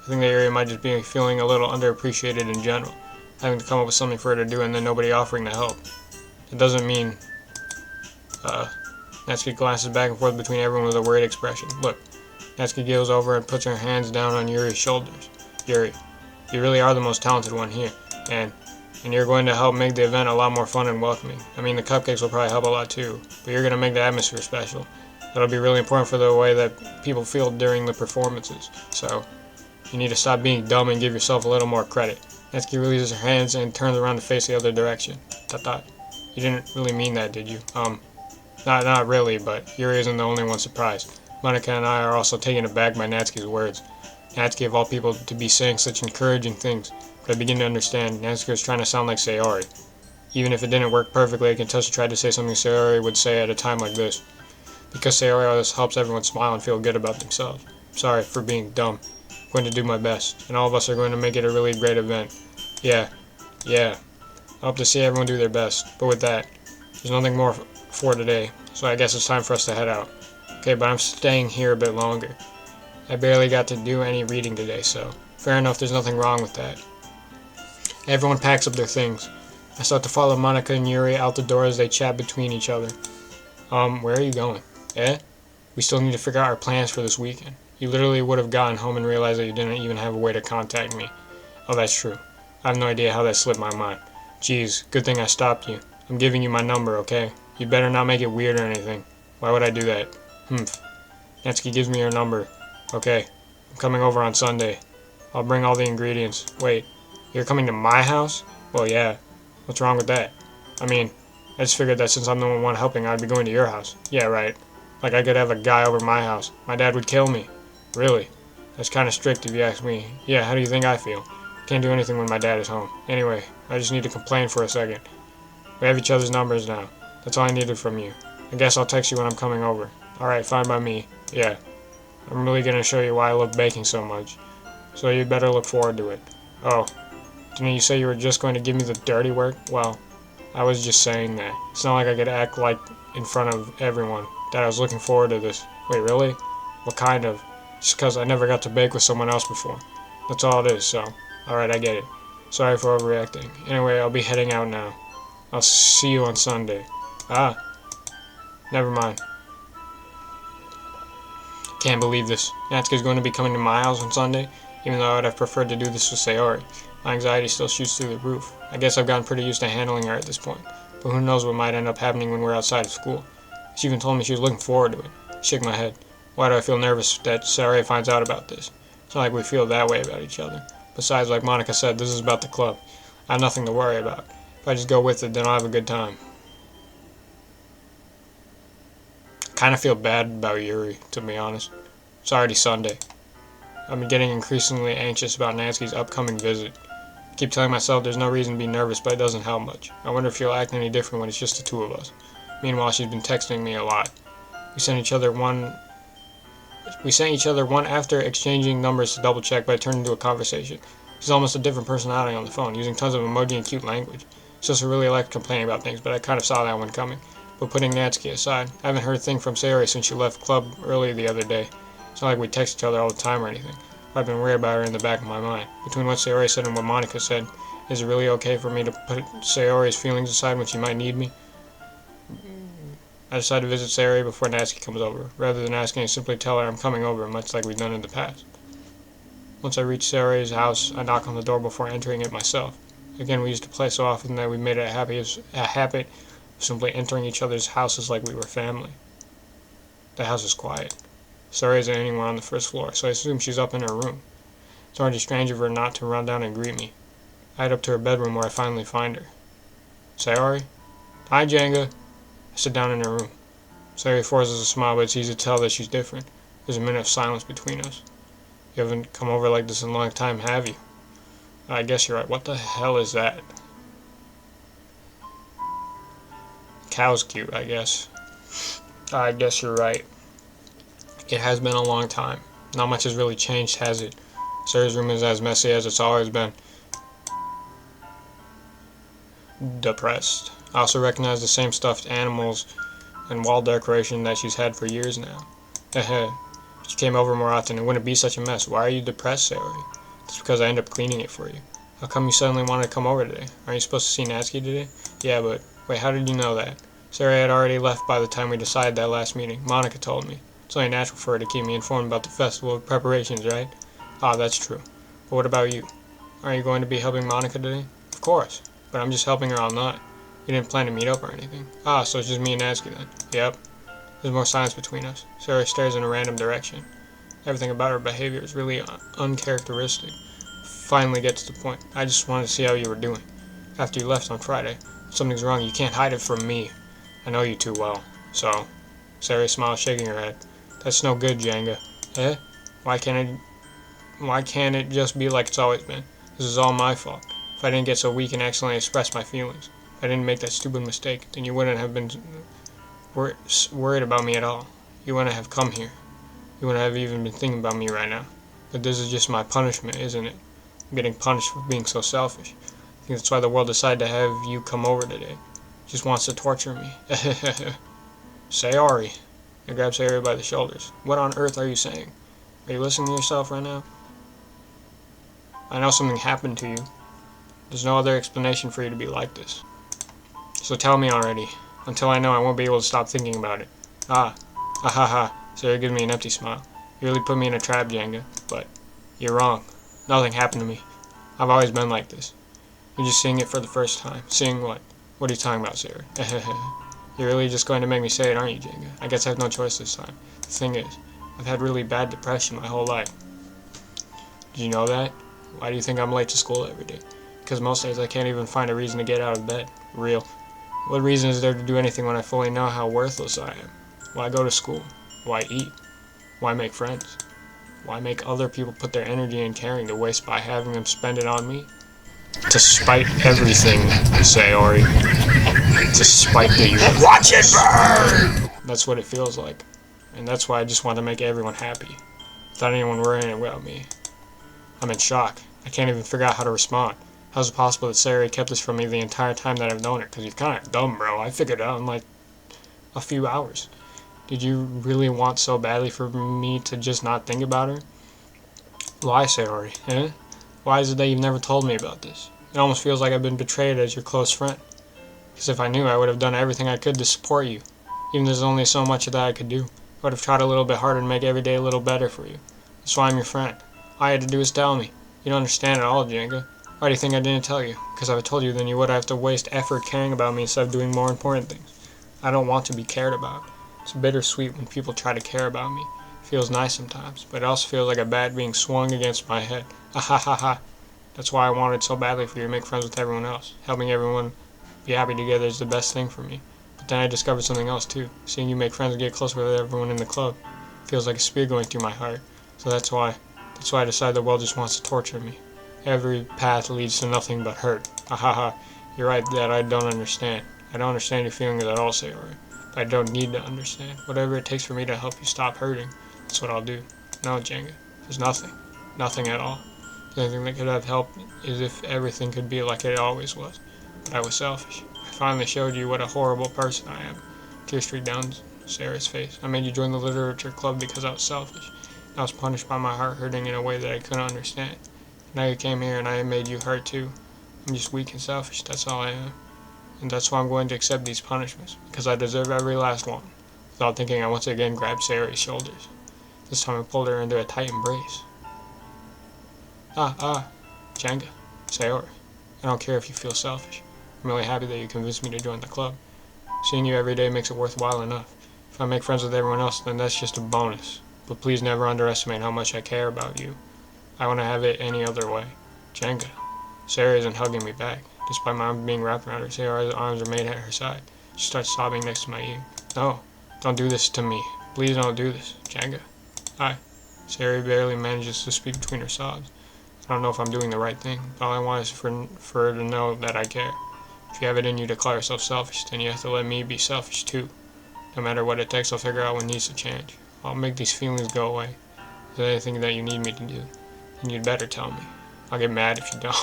think that Yuri might just be feeling a little underappreciated in general. Having to come up with something for her to do and then nobody offering to help. It doesn't mean... Natsuki glances back and forth between everyone with a worried expression. Look. Natsuki giggles over and puts her hands down on Yuri's shoulders. Yuri, you really are the most talented one here. And you're going to help make the event a lot more fun and welcoming. I mean, the cupcakes will probably help a lot too. But you're going to make the atmosphere special. That'll be really important for the way that people feel during the performances. So, you need to stop being dumb and give yourself a little more credit. Natsuki releases her hands and turns around to face the other direction. ... You didn't really mean that, did you? Not really, but Yuri isn't the only one surprised. Monica and I are also taken aback by Natsuki's words. Natsuki, of all people, to be saying such encouraging things, but I begin to understand Natsuki was trying to sound like Sayori. Even if it didn't work perfectly, I can tell she tried to say something Sayori would say at a time like this. Because Sayori always helps everyone smile and feel good about themselves. Sorry for being dumb. I'm going to do my best, and all of us are going to make it a really great event. Yeah. I hope to see everyone do their best, but with that, there's nothing more for today, so I guess it's time for us to head out. Okay, but I'm staying here a bit longer. I barely got to do any reading today, so fair enough, there's nothing wrong with that. Everyone packs up their things. I start to follow Monica and Yuri out the door as they chat between each other. Where are you going? Eh? We still need to figure out our plans for this weekend. You literally would have gotten home and realized that you didn't even have a way to contact me. Oh, that's true. I have no idea how that slipped my mind. Jeez, good thing I stopped you. I'm giving you my number, okay? You better not make it weird or anything. Why would I do that? Natsuki gives me her number. Okay, I'm coming over on Sunday. I'll bring all the ingredients. Wait, you're coming to my house? Well, yeah. What's wrong with that? I mean, I just figured that since I'm the one helping, I'd be going to your house. Yeah, right. Like I could have a guy over my house. My dad would kill me. Really? That's kind of strict if you ask me. Yeah, how do you think I feel? Can't do anything when my dad is home. Anyway, I just need to complain for a second. We have each other's numbers now. That's all I needed from you. I guess I'll text you when I'm coming over. Alright, fine by me. Yeah. I'm really gonna show you why I love baking so much. So you better look forward to it. Oh. Didn't you say you were just going to give me the dirty work? Well, I was just saying that. It's not like I could act like in front of everyone that I was looking forward to this. Wait, really? What kind of? Just because I never got to bake with someone else before. That's all it is, so. Alright, I get it. Sorry for overreacting. Anyway, I'll be heading out now. I'll see you on Sunday. Ah. Never mind. Can't believe this. Natsuki's going to be coming to my house on Sunday, even though I would have preferred to do this with Sayori. My anxiety still shoots through the roof. I guess I've gotten pretty used to handling her at this point, but who knows what might end up happening when we're outside of school. She even told me she was looking forward to it. I shook my head. Why do I feel nervous that Sayori finds out about this? It's not like we feel that way about each other. Besides, like Monica said, this is about the club. I have nothing to worry about. If I just go with it, then I'll have a good time. I kind of feel bad about Yuri, to be honest. It's already Sunday. I've been getting increasingly anxious about Natsuki's upcoming visit. I keep telling myself there's no reason to be nervous, but it doesn't help much. I wonder if she'll act any different when it's just the two of us. Meanwhile, she's been texting me a lot. We sent each other one after exchanging numbers to double check, but it turned into a conversation. She's almost a different personality on the phone, using tons of emoji and cute language. She doesn't really like complaining about things, but I kind of saw that one coming. But putting Natsuki aside, I haven't heard a thing from Sayori since she left club early the other day. It's not like we text each other all the time or anything. But I've been worried about her in the back of my mind. Between what Sayori said and what Monica said, is it really okay for me to put Sayori's feelings aside when she might need me? I decided to visit Sayori before Natsuki comes over, rather than asking to simply tell her I'm coming over, much like we've done in the past. Once I reach Sayori's house, I knock on the door before entering it myself. Again, we used to play so often that we made it a habit of simply entering each other's houses like we were family. The house is quiet. Sayori isn't anywhere on the first floor, so I assume she's up in her room. It's already strange of her not to run down and greet me. I head up to her bedroom where I finally find her. Sayori? Hi, Jenga. I sit down in her room. Sayori forces a smile, but it's easy to tell that she's different. There's a minute of silence between us. You haven't come over like this in a long time, have you? I guess you're right. What the hell is that? Cow's cute, I guess. I guess you're right. It has been a long time. Not much has really changed, has it? Sayori's room is as messy as it's always been. Depressed. I also recognize the same stuffed animals and wall decoration that she's had for years now. Heh. She came over more often, it wouldn't be such a mess. Why are you depressed, Sayori? It's because I end up cleaning it for you. How come you suddenly wanted to come over today? Aren't you supposed to see Natsuki today? Yeah, but wait, how did you know that? Sayori had already left by the time we decided that last meeting. Monica told me. It's only natural for her to keep me informed about the festival preparations, right? Ah, that's true. But what about you? Aren't you going to be helping Monica today? Of course. But I'm just helping her all night. We didn't plan to meet up or anything. Ah, so it's just me and Natsuki then. Yep. There's more silence between us. Sayori stares in a random direction. Everything about her behavior is really uncharacteristic. Finally gets to the point. I just wanted to see how you were doing. After you left on Friday. If something's wrong, you can't hide it from me. I know you too well. So, Sayori smiles, shaking her head. That's no good, Jenga. Eh? Why can't it just be like it's always been? This is all my fault. If I didn't get so weak and accidentally express my feelings, if I didn't make that stupid mistake, then you wouldn't have been worried about me at all. You wouldn't have come here. You wouldn't have even been thinking about me right now. But this is just my punishment, isn't it? I'm getting punished for being so selfish. I think that's why the world decided to have you come over today. It just wants to torture me. Sayori. I grab Sayori by the shoulders. What on earth are you saying? Are you listening to yourself right now? I know something happened to you. There's no other explanation for you to be like this. So tell me already. Until I know, I won't be able to stop thinking about it. Ah. Ha ha ha. Sayori gives me an empty smile. You really put me in a trap, Jenga. But you're wrong. Nothing happened to me. I've always been like this. You're just seeing it for the first time. Seeing what? What are you talking about, Sayori? You're really just going to make me say it, aren't you, Jenga? I guess I have no choice this time. The thing is, I've had really bad depression my whole life. Did you know that? Why do you think I'm late to school every day? Because most days I can't even find a reason to get out of bed. Real. What reason is there to do anything when I fully know how worthless I am? Why go to school? Why eat? Why make friends? Why make other people put their energy and caring to waste by having them spend it on me? To spite everything, Sayori. To spite the universe. Watch it burn! That's what it feels like. And that's why I just want to make everyone happy. Without anyone worrying about me. I'm in shock. I can't even figure out how to respond. How's it possible that Sarah kept this from me the entire time that I've known her? Because you're kind of dumb, bro. I figured it out in like a few hours. Did you really want so badly for me to just not think about her? Why, Sayori? Eh? Why is it that you've never told me about this? It almost feels like I've been betrayed as your close friend. Because if I knew, I would have done everything I could to support you. Even there's only so much of that I could do. I would have tried a little bit harder to make every day a little better for you. That's why I'm your friend. All you had to do is tell me. You don't understand at all, Jenga. Why do you think I didn't tell you? Because if I told you, then you would have to waste effort caring about me instead of doing more important things. I don't want to be cared about. It's bittersweet when people try to care about me. It feels nice sometimes, but it also feels like a bat being swung against my head. Ha ha ha ha. That's why I wanted so badly for you to make friends with everyone else. Helping everyone be happy together is the best thing for me. But then I discovered something else too. Seeing you make friends and get closer with everyone in the club feels like a spear going through my heart. So that's why I decided the world just wants to torture me. Every path leads to nothing but hurt. Ha ha ha. You're right that I don't understand. I don't understand your feelings at all, Sayori. But I don't need to understand. Whatever it takes for me to help you stop hurting, that's what I'll do. No, Jenga. There's nothing. Nothing at all. The only thing that could have helped is if everything could be like it always was. But I was selfish. I finally showed you what a horrible person I am. Tears streaked down Sarah's face. I made you join the literature club because I was selfish. I was punished by my heart hurting in a way that I couldn't understand. Now you came here and I made you hurt too. I'm just weak and selfish, that's all I am. And that's why I'm going to accept these punishments, because I deserve every last one. Without thinking, I once again grabbed Sayori's shoulders. This time I pulled her into a tight embrace. Jenga, Sayori, I don't care if you feel selfish. I'm really happy that you convinced me to join the club. Seeing you every day makes it worthwhile enough. If I make friends with everyone else, then that's just a bonus. But please never underestimate how much I care about you. I want to have it any other way. Jenga. Sarah isn't hugging me back. Despite my arms being wrapped around her, Sarah's arms are made at her side. She starts sobbing next to my ear. No, don't do this to me. Please don't do this. Jenga. Sarah barely manages to speak between her sobs. I don't know if I'm doing the right thing, but all I want is for her to know that I care. If you have it in you to call yourself selfish, then you have to let me be selfish too. No matter what it takes, I'll figure out what needs to change. I'll make these feelings go away. Is there anything that you need me to do? Then you'd better tell me. I'll get mad if you don't.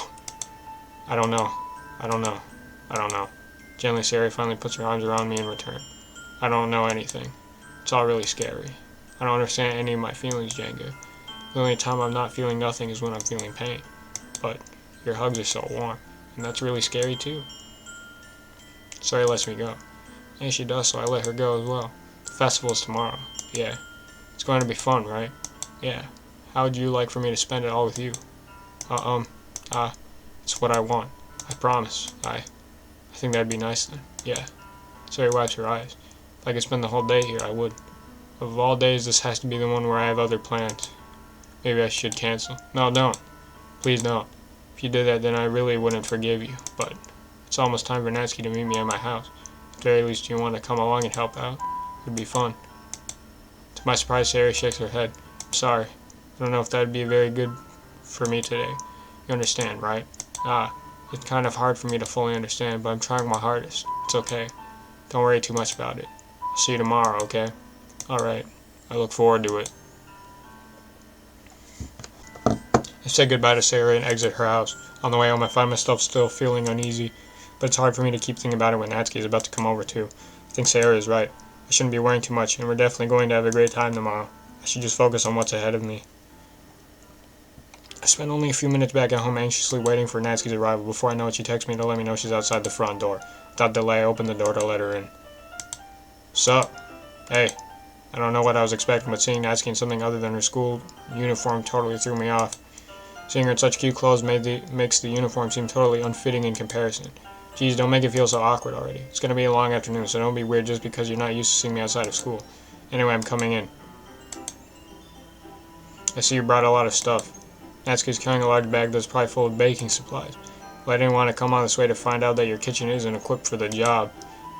I don't know. Gently, Sarah finally puts her arms around me in return. I don't know anything. It's all really scary. I don't understand any of my feelings, Jenga. The only time I'm not feeling nothing is when I'm feeling pain. But your hugs are so warm, and that's really scary too. Sarah lets me go. And she does, so I let her go as well. The festival's tomorrow. Yeah. It's going to be fun, right? Yeah. How would you like for me to spend it all with you? It's what I want. I promise. I think that'd be nice then. Yeah. Sarah wipes her eyes. If I could spend the whole day here, I would. Of all days, this has to be the one where I have other plans. Maybe I should cancel. No, don't. Please don't. If you did that, then I really wouldn't forgive you. But it's almost time for Natsuki to meet me at my house. At the very least, you want to come along and help out? It would be fun. To my surprise, Sarah shakes her head. I'm sorry. I don't know if that would be very good for me today. You understand, right? It's kind of hard for me to fully understand, but I'm trying my hardest. It's okay. Don't worry too much about it. I'll see you tomorrow, okay? Alright. I look forward to it. I say goodbye to Sarah and exit her house. On the way home, I find myself still feeling uneasy, but it's hard for me to keep thinking about it when Natsuki is about to come over too. I think Sarah is right. I shouldn't be worrying too much, and we're definitely going to have a great time tomorrow. I should just focus on what's ahead of me. I spent only a few minutes back at home anxiously waiting for Natsuki's arrival before I know it she texts me to let me know she's outside the front door. Without delay, I opened the door to let her in. Sup? Hey. I don't know what I was expecting, but seeing Natsuki in something other than her school uniform totally threw me off. Seeing her in such cute clothes makes the uniform seem totally unfitting in comparison. Geez, don't make it feel so awkward already. It's gonna be a long afternoon, so don't be weird just because you're not used to seeing me outside of school. Anyway, I'm coming in. I see you brought a lot of stuff. Natsuki's carrying a large bag that's probably full of baking supplies. But I didn't want to come all this way to find out that your kitchen isn't equipped for the job.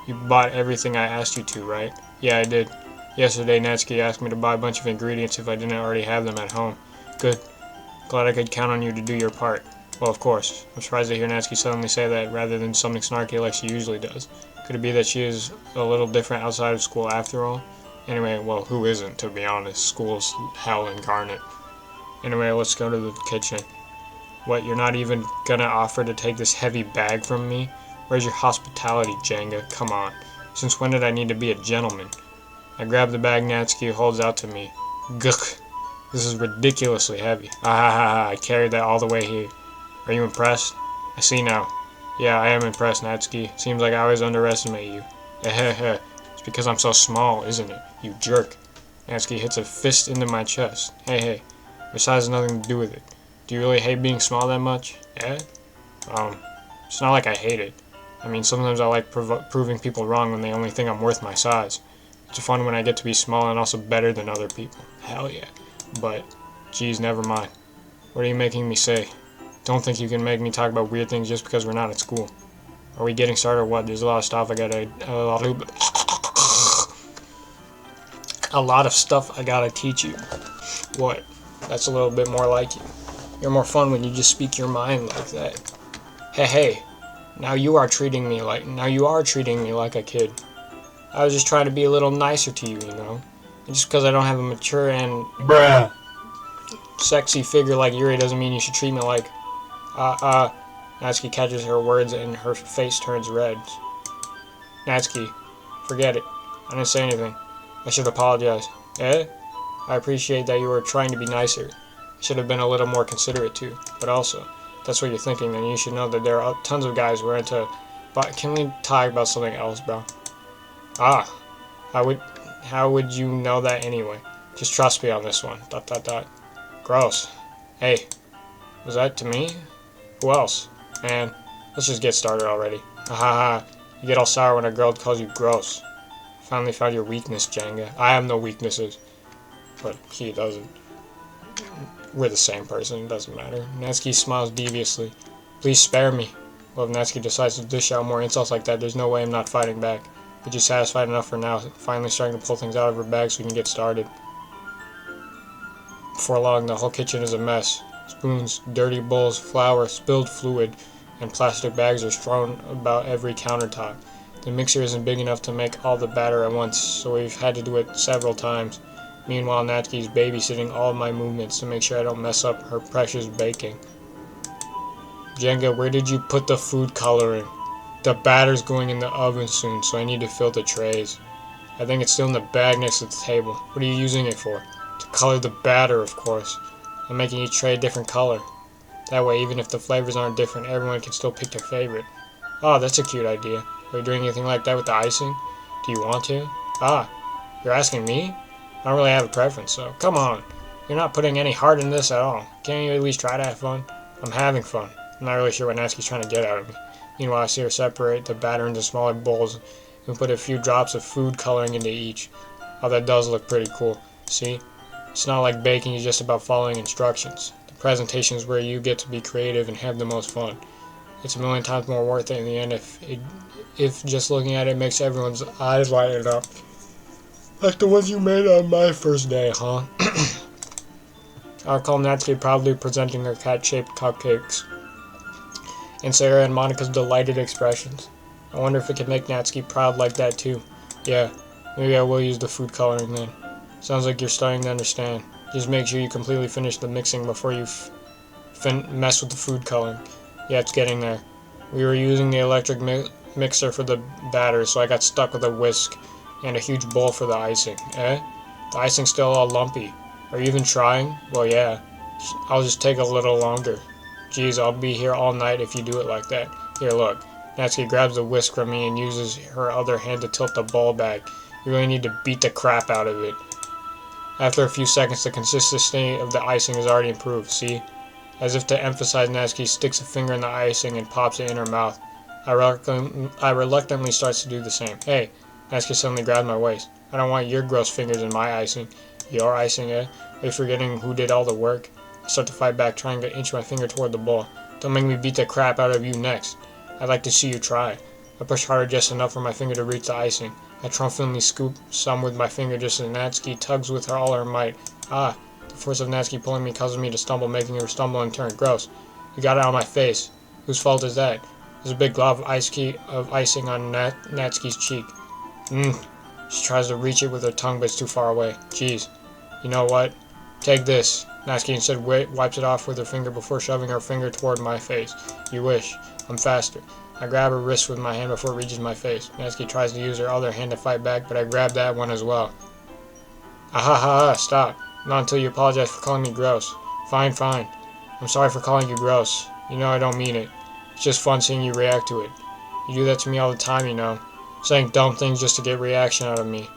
You bought everything I asked you to, right? Yeah, I did. Yesterday, Natsuki asked me to buy a bunch of ingredients if I didn't already have them at home. Good. Glad I could count on you to do your part. Well, of course. I'm surprised to hear Natsuki suddenly say that rather than something snarky like she usually does. Could it be that she is a little different outside of school after all? Anyway, well, who isn't, to be honest? School's hell incarnate. Anyway, let's go to the kitchen. What, you're not even gonna offer to take this heavy bag from me? Where's your hospitality, Jenga? Come on. Since when did I need to be a gentleman? I grab the bag Natsuki holds out to me. Gugh. This is ridiculously heavy. Ah ha ha ha, I carried that all the way here. Are you impressed? I see now. Yeah, I am impressed, Natsuki. Seems like I always underestimate you. Eheheh. It's because I'm so small, isn't it? You jerk. Natsuki hits a fist into my chest. Hey. Your size has nothing to do with it. Do you really hate being small that much? Eh? It's not like I hate it. I mean, sometimes I like proving people wrong when they only think I'm worth my size. It's fun when I get to be small and also better than other people. Hell yeah. But, geez, never mind. What are you making me say? Don't think you can make me talk about weird things just because we're not at school. Are we getting started or what? There's a lot of stuff I gotta teach you. What? That's a little bit more like you. You're more fun when you just speak your mind like that. Hey. Now you are treating me like a kid. I was just trying to be a little nicer to you, you know? And just because I don't have a mature and sexy figure like Yuri doesn't mean you should treat me like Natsuki catches her words and her face turns red. Natsuki, forget it. I didn't say anything. I should apologize. Eh? I appreciate that you were trying to be nicer. I should have been a little more considerate too. But also, if that's what you're thinking, then you should know that there are tons of guys who are into... But can we talk about something else, bro? How would you know that anyway? Just trust me on this one. ... Gross. Hey, was that to me? Who else? Man, let's just get started already. Ha. You get all sour when a girl calls you gross. Finally found your weakness, Jenga. I have no weaknesses. But he doesn't. We're the same person, it doesn't matter. Natsuki smiles deviously. Please spare me. Well, if Natsuki decides to dish out more insults like that, there's no way I'm not fighting back. But you're satisfied enough for now, finally starting to pull things out of her bag so we can get started. Before long, the whole kitchen is a mess. Spoons, dirty bowls, flour, spilled fluid, and plastic bags are strewn about every countertop. The mixer isn't big enough to make all the batter at once, so we've had to do it several times. Meanwhile, Natsuki's babysitting all of my movements to make sure I don't mess up her precious baking. Jenga, where did you put the food coloring? The batter's going in the oven soon, so I need to fill the trays. I think it's still in the bag next to the table. What are you using it for? To color the batter, of course. I'm making each tray a different color. That way, even if the flavors aren't different, everyone can still pick their favorite. Oh, that's a cute idea. Are you doing anything like that with the icing? Do you want to? You're asking me? I don't really have a preference, so come on. You're not putting any heart in this at all. Can't you at least try to have fun? I'm having fun. I'm not really sure what Natsuki's trying to get out of me. Meanwhile, I see her separate the batter into smaller bowls and put a few drops of food coloring into each. Oh, that does look pretty cool. See? It's not like baking is just about following instructions. The presentation is where you get to be creative and have the most fun. It's a million times more worth it in the end if just looking at it makes everyone's eyes light up. Like the ones you made on my first day, huh? I recall Natsuki proudly presenting her cat-shaped cupcakes, and Sarah and Monica's delighted expressions. I wonder if it can make Natsuki proud like that too. Yeah, maybe I will use the food coloring then. Sounds like you're starting to understand. Just make sure you completely finish the mixing before you mess with the food coloring. Yeah, it's getting there. We were using the electric mixer for the batter, so I got stuck with a whisk and a huge bowl for the icing. Eh? The icing's still all lumpy. Are you even trying? Well, yeah. I'll just take a little longer. Geez, I'll be here all night if you do it like that. Here, look. Natsuki grabs the whisk from me and uses her other hand to tilt the bowl back. You really need to beat the crap out of it. After a few seconds, the consistency of the icing is already improved, see? As if to emphasize, Natsuki sticks a finger in the icing and pops it in her mouth. I reluctantly starts to do the same. Hey, Natsuki suddenly grabs my waist. I don't want your gross fingers in my icing. Your icing, eh? Are you forgetting who did all the work? I start to fight back, trying to inch my finger toward the bowl. Don't make me beat the crap out of you next. I'd like to see you try. I push harder just enough for my finger to reach the icing. I triumphantly scoop some with my finger just as Natsuki tugs with all her might. The force of Natsuki pulling me causes me to stumble, making her stumble in turn. Gross. You got it on my face. Whose fault is that? There's a big glob of icing on Natsuki's cheek. She tries to reach it with her tongue, but it's too far away. Jeez. You know what? Take this. Natsuki instead wipes it off with her finger before shoving her finger toward my face. You wish. I'm faster. I grab her wrist with my hand before it reaches my face. Natsuki tries to use her other hand to fight back, but I grab that one as well. Ahaha, stop. Not until you apologize for calling me gross. Fine, fine. I'm sorry for calling you gross. You know I don't mean it. It's just fun seeing you react to it. You do that to me all the time, you know. Saying dumb things just to get reaction out of me.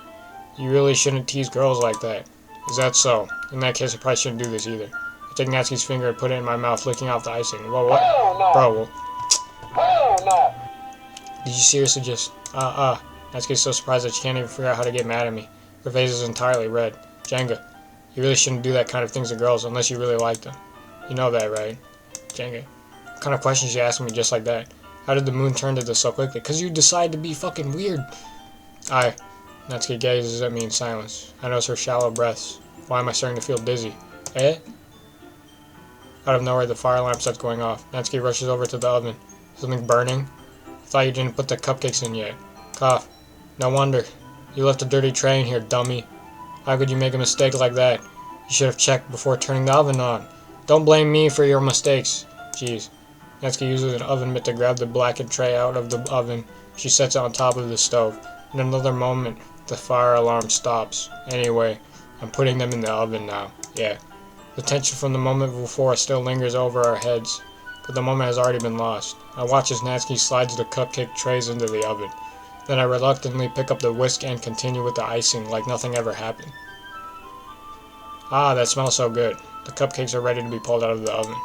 You really shouldn't tease girls like that. Is that so? In that case, I probably shouldn't do this either. I take Natsuki's finger and put it in my mouth, licking off the icing. Whoa, what? No. Bro, No. did you seriously just... Natsuki's so surprised that she can't even figure out how to get mad at me. Her face is entirely red. Jenga, you really shouldn't do that kind of things to girls unless you really like them. You know that, right? Jenga, what kind of questions you asking me just like that? How did the moon turn to this so quickly? 'Cause you decide to be fucking weird. Natsuki gazes at me in silence. I notice her shallow breaths. Why am I starting to feel dizzy? Eh? Out of nowhere, the fire alarm starts going off. Natsuki rushes over to the oven. Something burning? I thought you didn't put the cupcakes in yet. Cough. No wonder. You left a dirty tray in here, dummy. How could you make a mistake like that? You should have checked before turning the oven on. Don't blame me for your mistakes. Jeez. Natsuki uses an oven mitt to grab the blackened tray out of the oven. She sets it on top of the stove. In another moment, the fire alarm stops. Anyway, I'm putting them in the oven now. Yeah. The tension from the moment before still lingers over our heads, but the moment has already been lost. I watch as Natsuki slides the cupcake trays into the oven. Then I reluctantly pick up the whisk and continue with the icing like nothing ever happened. That smells so good. The cupcakes are ready to be pulled out of the oven.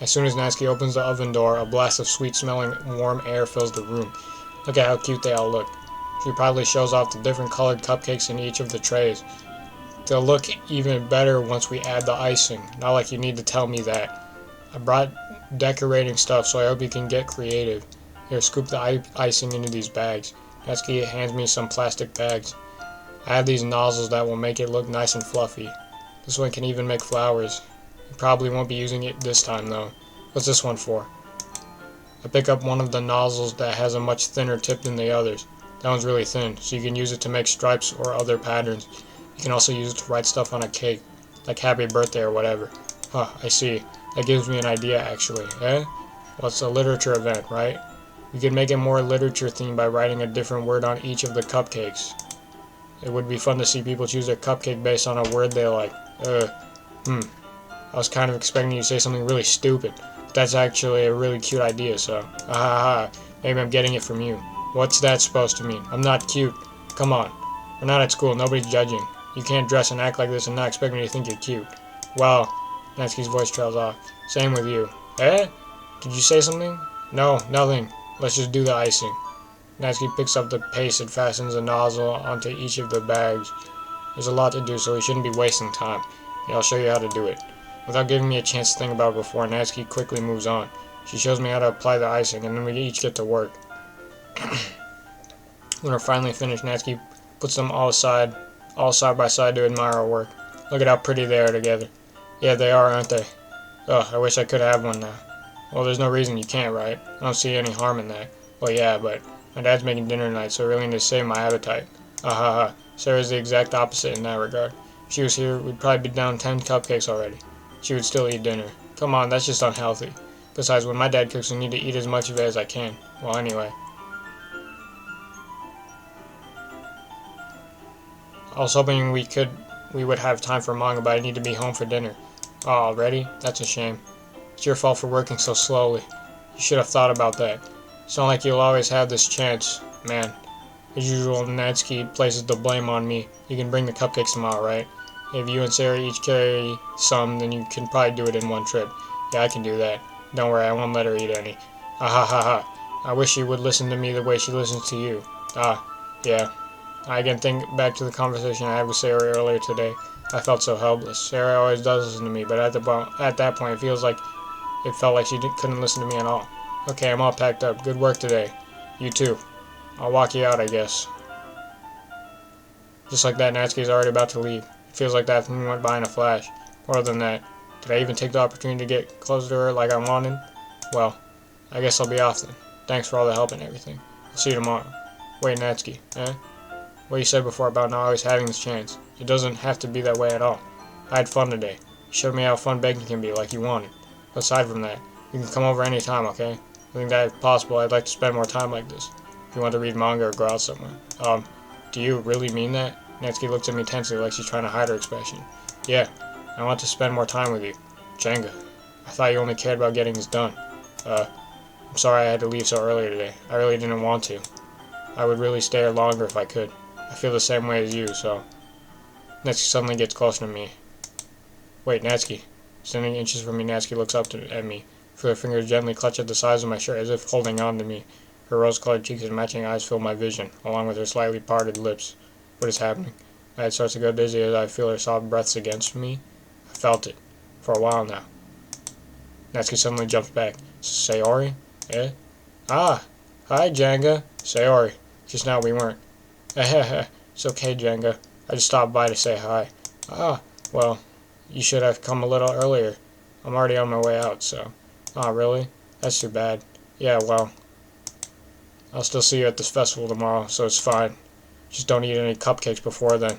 As soon as Natsuki opens the oven door, a blast of sweet-smelling warm air fills the room. Look at how cute they all look. She proudly shows off the different colored cupcakes in each of the trays. They'll look even better once we add the icing. Not like you need to tell me that. I brought decorating stuff, so I hope you can get creative. Here, scoop the icing into these bags. Natsuki hands me some plastic bags. I have these nozzles that will make it look nice and fluffy. This one can even make flowers. You probably won't be using it this time though. What's this one for? I pick up one of the nozzles that has a much thinner tip than the others. That one's really thin, so you can use it to make stripes or other patterns. You can also use it to write stuff on a cake, like happy birthday or whatever. I see. That gives me an idea actually. Well, it's a literature event, right? We could make it more literature themed by writing a different word on each of the cupcakes. It would be fun to see people choose their cupcake based on a word they like. I was kind of expecting you to say something really stupid, but that's actually a really cute idea, so maybe I'm getting it from you. What's that supposed to mean? I'm not cute. Come on. We're not at school, nobody's judging. You can't dress and act like this and not expect me to think you're cute. Well, Natsuki's voice trails off. Same with you. Did you say something? No, nothing. Let's just do the icing. Natsuki picks up the paste and fastens the nozzle onto each of the bags. There's a lot to do, so we shouldn't be wasting time. Yeah, I'll show you how to do it. Without giving me a chance to think about it before, Natsuki quickly moves on. She shows me how to apply the icing, and then we each get to work. When we're finally finished, Natsuki puts them all side by side to admire our work. Look at how pretty they are together. Yeah, they are, aren't they? I wish I could have one now. Well, there's no reason you can't, right? I don't see any harm in that. Well, yeah, but my dad's making dinner tonight, so I really need to save my appetite. Sarah's the exact opposite in that regard. If she was here, we'd probably be down 10 cupcakes already. She would still eat dinner. Come on, that's just unhealthy. Besides, when my dad cooks, I need to eat as much of it as I can. Well, anyway. I was hoping we would have time for manga, but I need to be home for dinner. Oh, already? That's a shame. It's your fault for working so slowly. You should have thought about that. It's not like you'll always have this chance. Man, as usual, Natsuki places the blame on me. You can bring the cupcakes tomorrow, right? If you and Sarah each carry some, then you can probably do it in one trip. Yeah, I can do that. Don't worry, I won't let her eat any. I wish she would listen to me the way she listens to you. Yeah. I can think back to the conversation I had with Sarah earlier today. I felt so helpless. Sarah always does listen to me, but at that point, it felt like she couldn't listen to me at all. Okay, I'm all packed up. Good work today. You too. I'll walk you out, I guess. Just like that, Natsuki's already about to leave. It feels like the afternoon went by in a flash. More than that, did I even take the opportunity to get closer to her like I wanted? Well, I guess I'll be off then. Thanks for all the help and everything. I'll see you tomorrow. Wait, Natsuki, What you said before about not always having this chance. It doesn't have to be that way at all. I had fun today. You showed me how fun baking can be, like you wanted. But aside from that, you can come over any time, okay? I think that if possible, I'd like to spend more time like this. If you want to read manga or go out somewhere. Do you really mean that? Natsuki looks at me tensely like she's trying to hide her expression. Yeah, I want to spend more time with you. Jenga, I thought you only cared about getting this done. I'm sorry I had to leave so early today. I really didn't want to. I would really stay here longer if I could. I feel the same way as you, so... Natsuki suddenly gets closer to me. Wait, Natsuki. Standing inches from me, Natsuki looks up at me. Her fingers gently clutch at the sides of my shirt as if holding on to me. Her rose-colored cheeks and matching eyes fill my vision, along with her slightly parted lips. What is happening? My head starts to go dizzy as I feel her soft breaths against me. I felt it. For a while now. Natsuki suddenly jumps back. Sayori? Eh? Ah! Hi, Jenga. Sayori. Just now we weren't. It's okay, Jenga. I just stopped by to say hi. Ah, well, you should have come a little earlier. I'm already on my way out, so... Ah, really? That's too bad. Yeah, well... I'll still see you at this festival tomorrow, so it's fine. Just don't eat any cupcakes before then.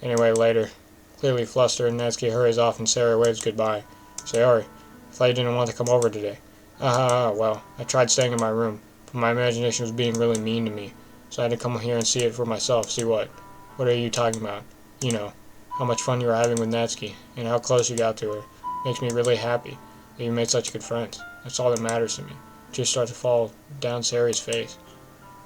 Anyway, later. Clearly flustered, Natsuki hurries off and Sayori waves goodbye. Sayori, I thought you didn't want to come over today. Well, I tried staying in my room, but my imagination was being really mean to me, so I had to come here and see it for myself. See what? What are you talking about? You know, how much fun you were having with Natsuki, and how close you got to her. Makes me really happy that you made such good friends. That's all that matters to me. Tears start to fall down Sayori's face.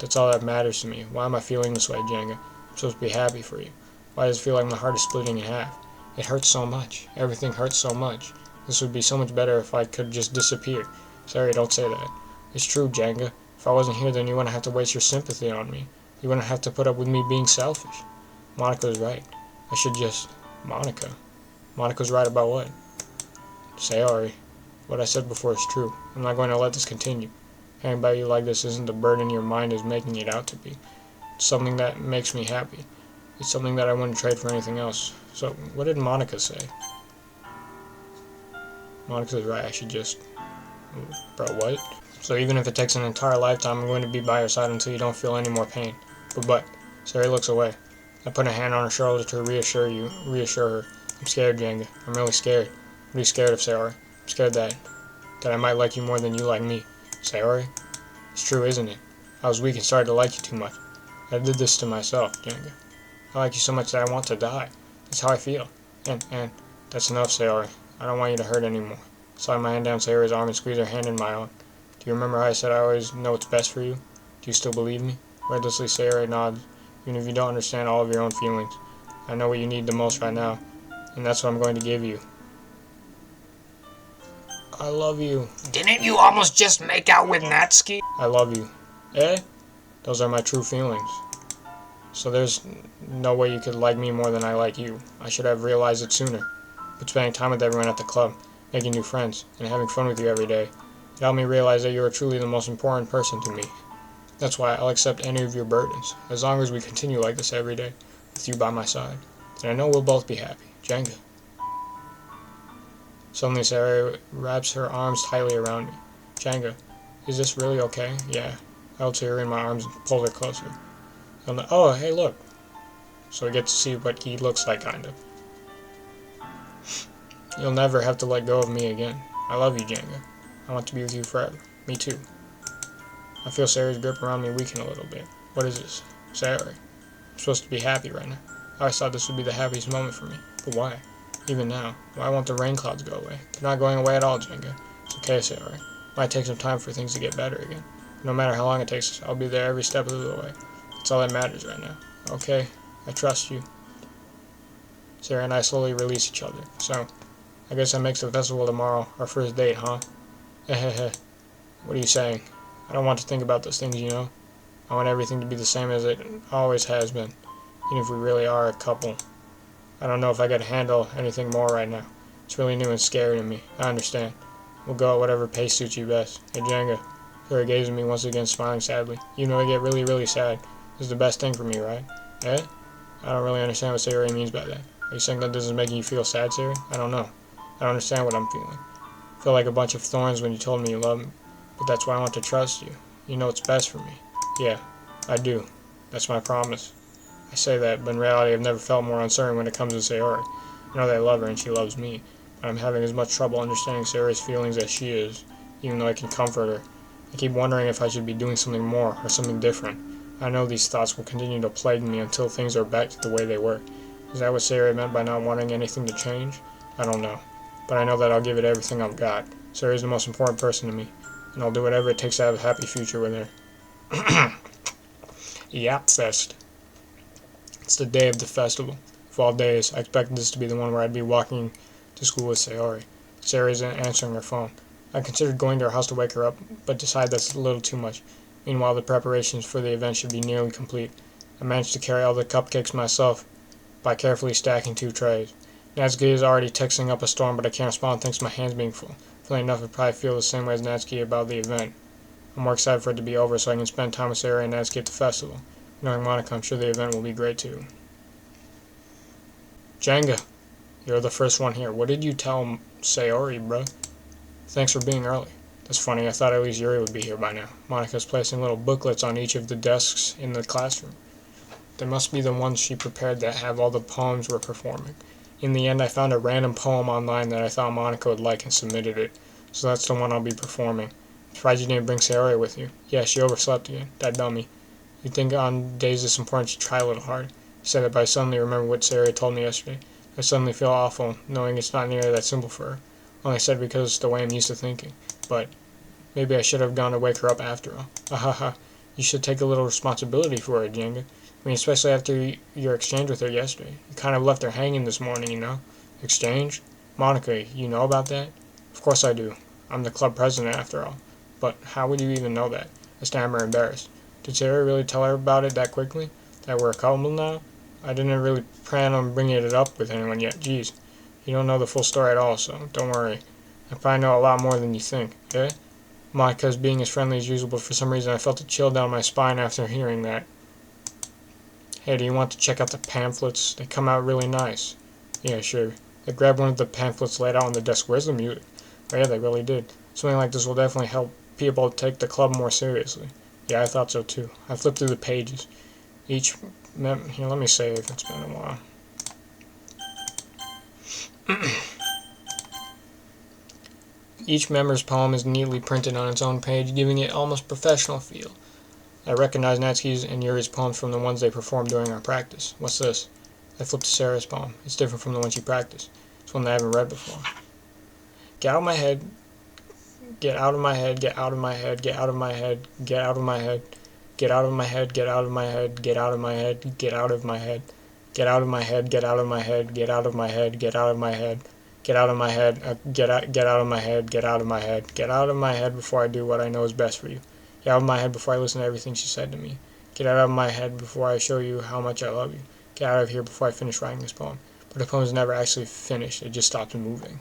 That's all that matters to me. Why am I feeling this way, Jenga? I'm supposed to be happy for you. Why does it feel like my heart is splitting in half? It hurts so much. Everything hurts so much. This would be so much better if I could just disappear. Sorry, don't say that. It's true, Jenga. If I wasn't here, then you wouldn't have to waste your sympathy on me. You wouldn't have to put up with me being selfish. Monika's right. I should just... Monika. Monika's right about what? Sayori. What I said before is true. I'm not going to let this continue. Hanging about you like this isn't the burden your mind is making it out to be. It's something that makes me happy. It's something that I wouldn't trade for anything else. So, what did Monika say? Monika's right, I should just... Bro, what? So even if it takes an entire lifetime, I'm going to be by your side until you don't feel any more pain. But, Sayori looks away. I put a hand on her shoulder to reassure her. I'm scared, Jenga. I'm really scared. What are you scared of, Sayori? I'm scared that I might like you more than you like me. Sayori? It's true, isn't it? I was weak and started to like you too much. I did this to myself, Jenga. I like you so much that I want to die. That's how I feel. And, that's enough, Sayori. I don't want you to hurt anymore. Slide my hand down Sayori's arm and squeeze her hand in my own. Do you remember how I said I always know what's best for you? Do you still believe me? Wordlessly, Sayori nods, even if you don't understand all of your own feelings. I know what you need the most right now, and that's what I'm going to give you. I love you. Didn't you almost just make out with Natsuki? I love you. Eh? Those are my true feelings. So there's no way you could like me more than I like you. I should have realized it sooner. But spending time with everyone at the club, making new friends, and having fun with you every day, it helped me realize that you are truly the most important person to me. That's why I'll accept any of your burdens, as long as we continue like this every day, with you by my side. Then I know we'll both be happy. Jenga. Suddenly, Sayori wraps her arms tightly around me. Jenga, is this really okay? Yeah. I held Sayori in my arms and pulled her closer. Oh, hey, look. So we get to see what he looks like, kind of. You'll never have to let go of me again. I love you, Jenga. I want to be with you forever. Me too. I feel Sayori's grip around me weaken a little bit. What is this? Sayori. I'm supposed to be happy right now. I always thought this would be the happiest moment for me. But why? Even now. Why won't the rain clouds go away? They're not going away at all, Jenga. It's okay, Sayori. It might take some time for things to get better again. No matter how long it takes, I'll be there every step of the way. That's all that matters right now. Okay? I trust you. Sayori and I slowly release each other. So, I guess that makes the festival tomorrow our first date, huh? What are you saying? I don't want to think about those things, you know? I want everything to be the same as it always has been, even if we really are a couple. I don't know if I can handle anything more right now. It's really new and scary to me. I understand. We'll go at whatever pace suits you best. Hey, Jenga. Sayori gazes at me once again, smiling sadly. You know I get really, really sad. This is the best thing for me, right? Eh? I don't really understand what Sayori means by that. Are you saying that this is making you feel sad, Sayori? I don't know. I don't understand what I'm feeling. I feel like a bunch of thorns when you told me you love me. But that's why I want to trust you. You know what's best for me. Yeah, I do. That's my promise. I say that, but in reality I've never felt more uncertain when it comes to Sayori. I know that I love her and she loves me. and I'm having as much trouble understanding Sarah's feelings as she is, even though I can comfort her. I keep wondering if I should be doing something more, or something different. I know these thoughts will continue to plague me until things are back to the way they were. Is that what Sarah meant by not wanting anything to change? I don't know. But I know that I'll give it everything I've got. Sarah is the most important person to me, and I'll do whatever it takes to have a happy future with her. Yap Fest. It's the day of the festival. Of all days, I expected this to be the one where I'd be walking to school with Sayori. Sarah isn't answering her phone. I considered going to her house to wake her up, but decided that's a little too much. Meanwhile, the preparations for the event should be nearly complete. I managed to carry all the cupcakes myself by carefully stacking 2 trays. Natsuki is already texting up a storm, but I can't respond thanks to my hands being full. Feeling enough, I probably feel the same way as Natsuki about the event. I'm more excited for it to be over so I can spend time with Sarah and Natsuki at the festival. Knowing Monica, I'm sure the event will be great too. Jenga, you're the first one here. What did you tell Sayori, bro? Thanks for being early. That's funny, I thought at least Yuri would be here by now. Monica's placing little booklets on each of the desks in the classroom. They must be the ones she prepared that have all the poems we're performing. In the end, I found a random poem online that I thought Monica would like and submitted it. So that's the one I'll be performing. Surprised you didn't bring Sayori with you. Yeah, she overslept again. That dummy. You'd think on days this important she'd try a little hard. I said that, but I suddenly remember what Sayori told me yesterday. I suddenly feel awful, knowing it's not nearly that simple for her. Only said because it's the way I'm used to thinking. But maybe I should have gone to wake her up after all. Ahaha. You should take a little responsibility for her, Jenga. I mean, especially after your exchange with her yesterday. You kind of left her hanging this morning, you know? Exchange? Monica, you know about that? Of course I do. I'm the club president after all. But how would you even know that? I stammer, embarrassed. Did Sarah really tell her about it that quickly? That we're a couple now? I didn't really plan on bringing it up with anyone yet. Jeez. You don't know the full story at all, so don't worry. I probably know a lot more than you think, eh? Monica's being as friendly as usual, but for some reason I felt a chill down my spine after hearing that. Hey, do you want to check out the pamphlets? They come out really nice. Yeah, sure. I grabbed one of the pamphlets laid out on the desk. Where's the music? Oh yeah, they really did. Something like this will definitely help people take the club more seriously. Yeah, I thought so too. I flipped through the pages. Here, let me save. It's been a while. Each member's poem is neatly printed on its own page, giving it almost professional feel. I recognize Natsuki's and Yuri's poems from the ones they performed during our practice. What's this? I flipped to Sarah's poem. It's different from the one she practiced. It's one that I haven't read before. Get out of my head. Get out of my head. Get out of my head. Get out of my head. Get out of my head. Get out of my head. Get out of my head. Get out of my head. Get out of my head. Get out of my head. Get out of my head. Get out of my head. Get out of my head. Get out of my head. Get out of my head. Get out of my head. Get out of my head before I do what I know is best for you. Get out of my head before I listen to everything she said to me. Get out of my head before I show you how much I love you. Get out of here before I finish writing this poem. But the poem's never actually finished. It just stopped moving.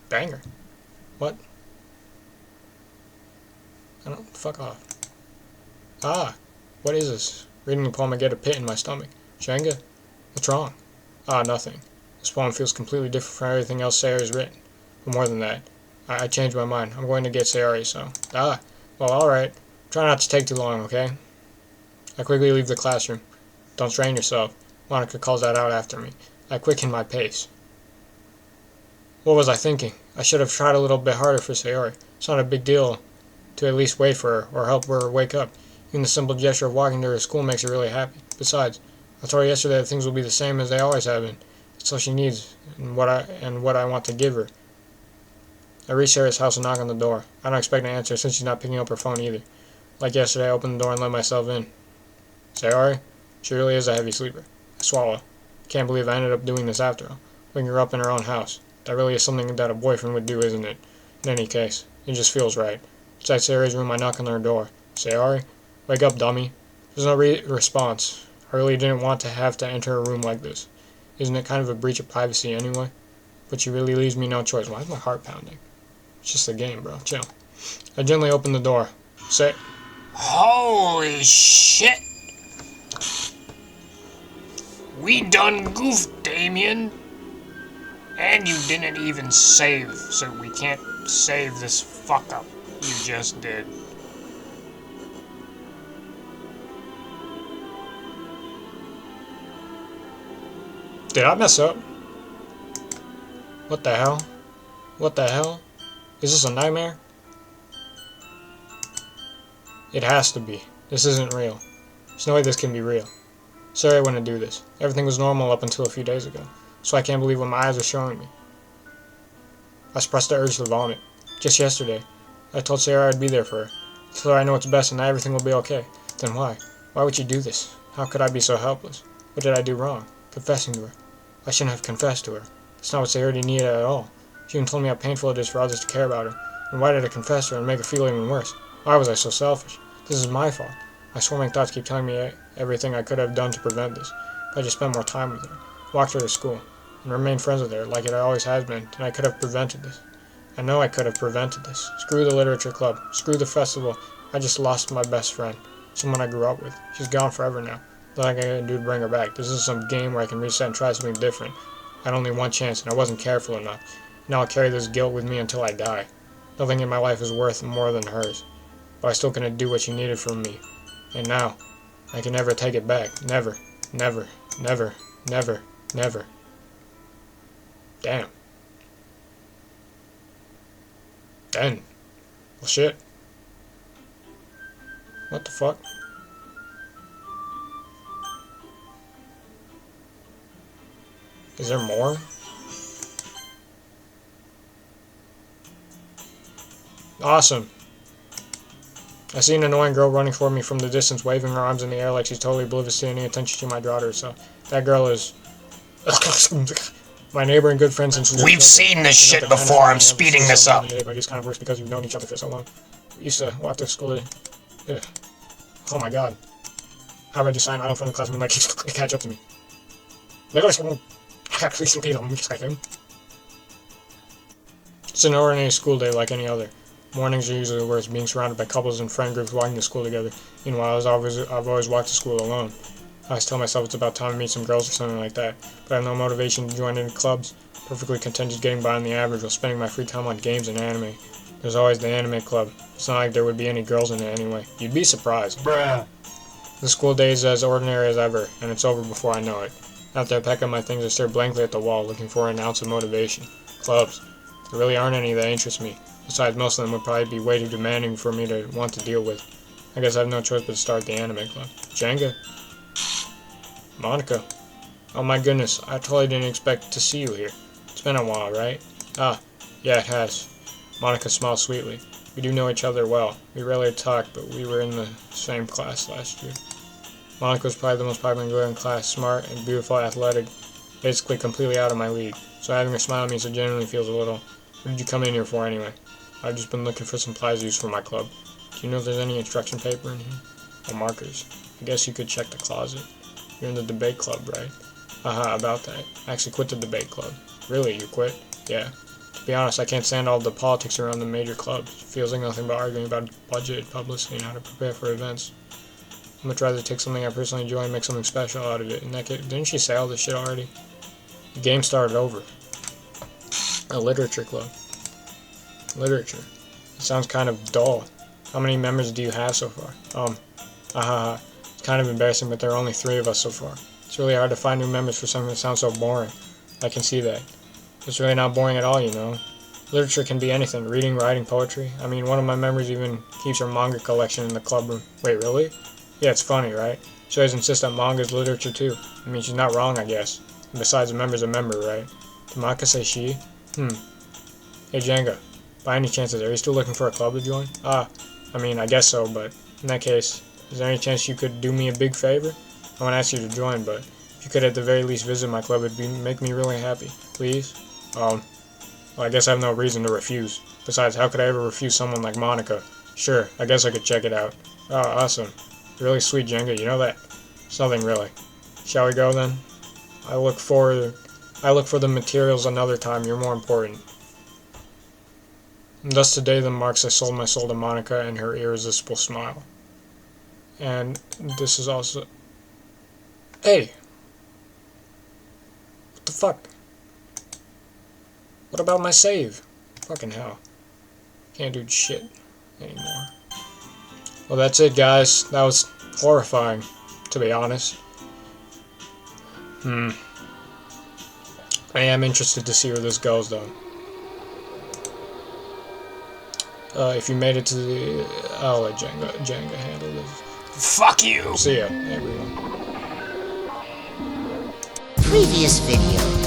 Banger. What? I don't... Fuck off. Ah. What is this? Reading the poem, I get a pit in my stomach. Jenga? What's wrong? Ah, nothing. This poem feels completely different from everything else Sayori's written. But more than that, I changed my mind. I'm going to get Sayori, so... Ah. Well, alright. Try not to take too long, okay? I quickly leave the classroom. Don't strain yourself. Monica calls that out after me. I quicken my pace. What was I thinking? I should have tried a little bit harder for Sayori. It's not a big deal to at least wait for her or help her wake up. Even the simple gesture of walking to her school makes her really happy. Besides, I told her yesterday that things will be the same as they always have been. It's all she needs and what I want to give her. I reach Sarah's house and knock on the door. I don't expect an answer since she's not picking up her phone either. Like yesterday, I open the door and let myself in. Sayori? She really is a heavy sleeper. I swallow. Can't believe I ended up doing this after all. Waking her up in her own house. That really is something that a boyfriend would do, isn't it? In any case, it just feels right. Inside Sarah's room, I knock on her door. Sayori? Wake up, dummy. There's no response. I really didn't want to have to enter a room like this. Isn't it kind of a breach of privacy anyway? But she really leaves me no choice. Why is my heart pounding? It's just a game, bro. Chill. I gently open the door. Say... Holy shit! We done goofed, Damien. And you didn't even save, so we can't save this fuck up you just did. Did I mess up? What the hell? What the hell? Is this a nightmare? It has to be. This isn't real. There's no way this can be real. Sorry I wouldn't do this. Everything was normal up until a few days ago, so I can't believe what my eyes are showing me. I suppressed the urge to vomit. Just yesterday, I told Sarah I'd be there for her. Tell her I know what's best and that everything will be okay. Then why? Why would she do this? How could I be so helpless? What did I do wrong? Confessing to her. I shouldn't have confessed to her. It's not what Sarah needed at all. She even told me how painful it is for others to care about her. And why did I confess to her and make her feel even worse? Why was I so selfish? This is my fault. My swimming thoughts keep telling me everything I could have done to prevent this. If I just spent more time with her, walked her to school, and remained friends with her like it always has been, then I could have prevented this. I know I could have prevented this. Screw the literature club. Screw the festival. I just lost my best friend. Someone I grew up with. She's gone forever now. Nothing I can do to bring her back. This is some game where I can reset and try something different. I had only one chance and I wasn't careful enough. Now I'll carry this guilt with me until I die. Nothing in my life is worth more than hers. But I still couldn't do what she needed from me. And now, I can never take it back. Never. Never. Never. Never. Never. Damn. Then. Well, shit. What the fuck? Is there more? Awesome. I see an annoying girl running for me from the distance, waving her arms in the air like she's totally oblivious to any attention she might draw to herself. That girl is... my neighbor and good friend since We've seen this shit before, I'm speeding this up. But it's kind of worse because we've known each other for so long. We used to walk to school. Oh my god. How about you sign out from the class and like catch up to me? It's an ordinary school day like any other. Mornings are usually the worst, being surrounded by couples and friend groups walking to school together. Meanwhile, I've always walked to school alone. I always tell myself it's about time to meet some girls or something like that, but I have no motivation to join any clubs. Perfectly content just getting by on the average while spending my free time on games and anime. There's always the anime club. It's not like there would be any girls in it anyway. You'd be surprised. Bruh. The school day is as ordinary as ever, and it's over before I know it. After I pack up my things, I stare blankly at the wall, looking for an ounce of motivation. Clubs. There really aren't any that interest me. Besides, most of them would probably be way too demanding for me to want to deal with. I guess I have no choice but to start the anime club. Jenga. Monica. Oh my goodness, I totally didn't expect to see you here. It's been a while, right? Ah, yeah, it has. Monica smiled sweetly. We do know each other well. We rarely talk, but we were in the same class last year. Monica was probably the most popular girl in class, smart and beautiful, athletic, basically completely out of my league. So having her smile at me so genuinely feels a little... What did you come in here for anyway? I've just been looking for supplies used for my club. Do you know if there's any instruction paper in here? Or markers? I guess you could check the closet. You're in the debate club, right? Haha, about that. I actually quit the debate club. Really, you quit? Yeah. To be honest, I can't stand all the politics around the major clubs. It feels like nothing but arguing about budget, publicity, and how to prepare for events. I'd much rather take something I personally enjoy and make something special out of it. In that case, didn't she say all this shit already? The game started over. A literature club. Literature. It sounds kind of dull. How many members do you have so far? It's kind of embarrassing, but there are only 3 of us so far. It's really hard to find new members for something that sounds so boring. I can see that. It's really not boring at all, you know. Literature can be anything. Reading, writing, poetry. I mean, one of my members even keeps her manga collection in the club room. Wait, really? Yeah, it's funny, right? She always insists that manga is literature too. I mean, she's not wrong, I guess. And besides, a member's a member, right? Did Maka say she? Hey, Jenga. By any chances, are you still looking for a club to join? I mean, I guess so, but in that case, is there any chance you could do me a big favor? I won't ask you to join, but if you could at the very least visit my club, it'd make me really happy. Please? Well, I guess I have no reason to refuse. Besides, how could I ever refuse someone like Monica? Sure, I guess I could check it out. Oh, awesome. Really sweet, Jenga, you know that? It's nothing really. Shall we go then? I look for the materials another time, you're more important. And thus today then marks I sold my soul to Monica and her irresistible smile. And this is also... Hey! What the fuck? What about my save? Fucking hell. Can't do shit anymore. Well, that's it, guys. That was horrifying, to be honest. I am interested to see where this goes, though. If you made it to the... I'll let Jenga handle this. Fuck you! See ya, everyone. Previous video.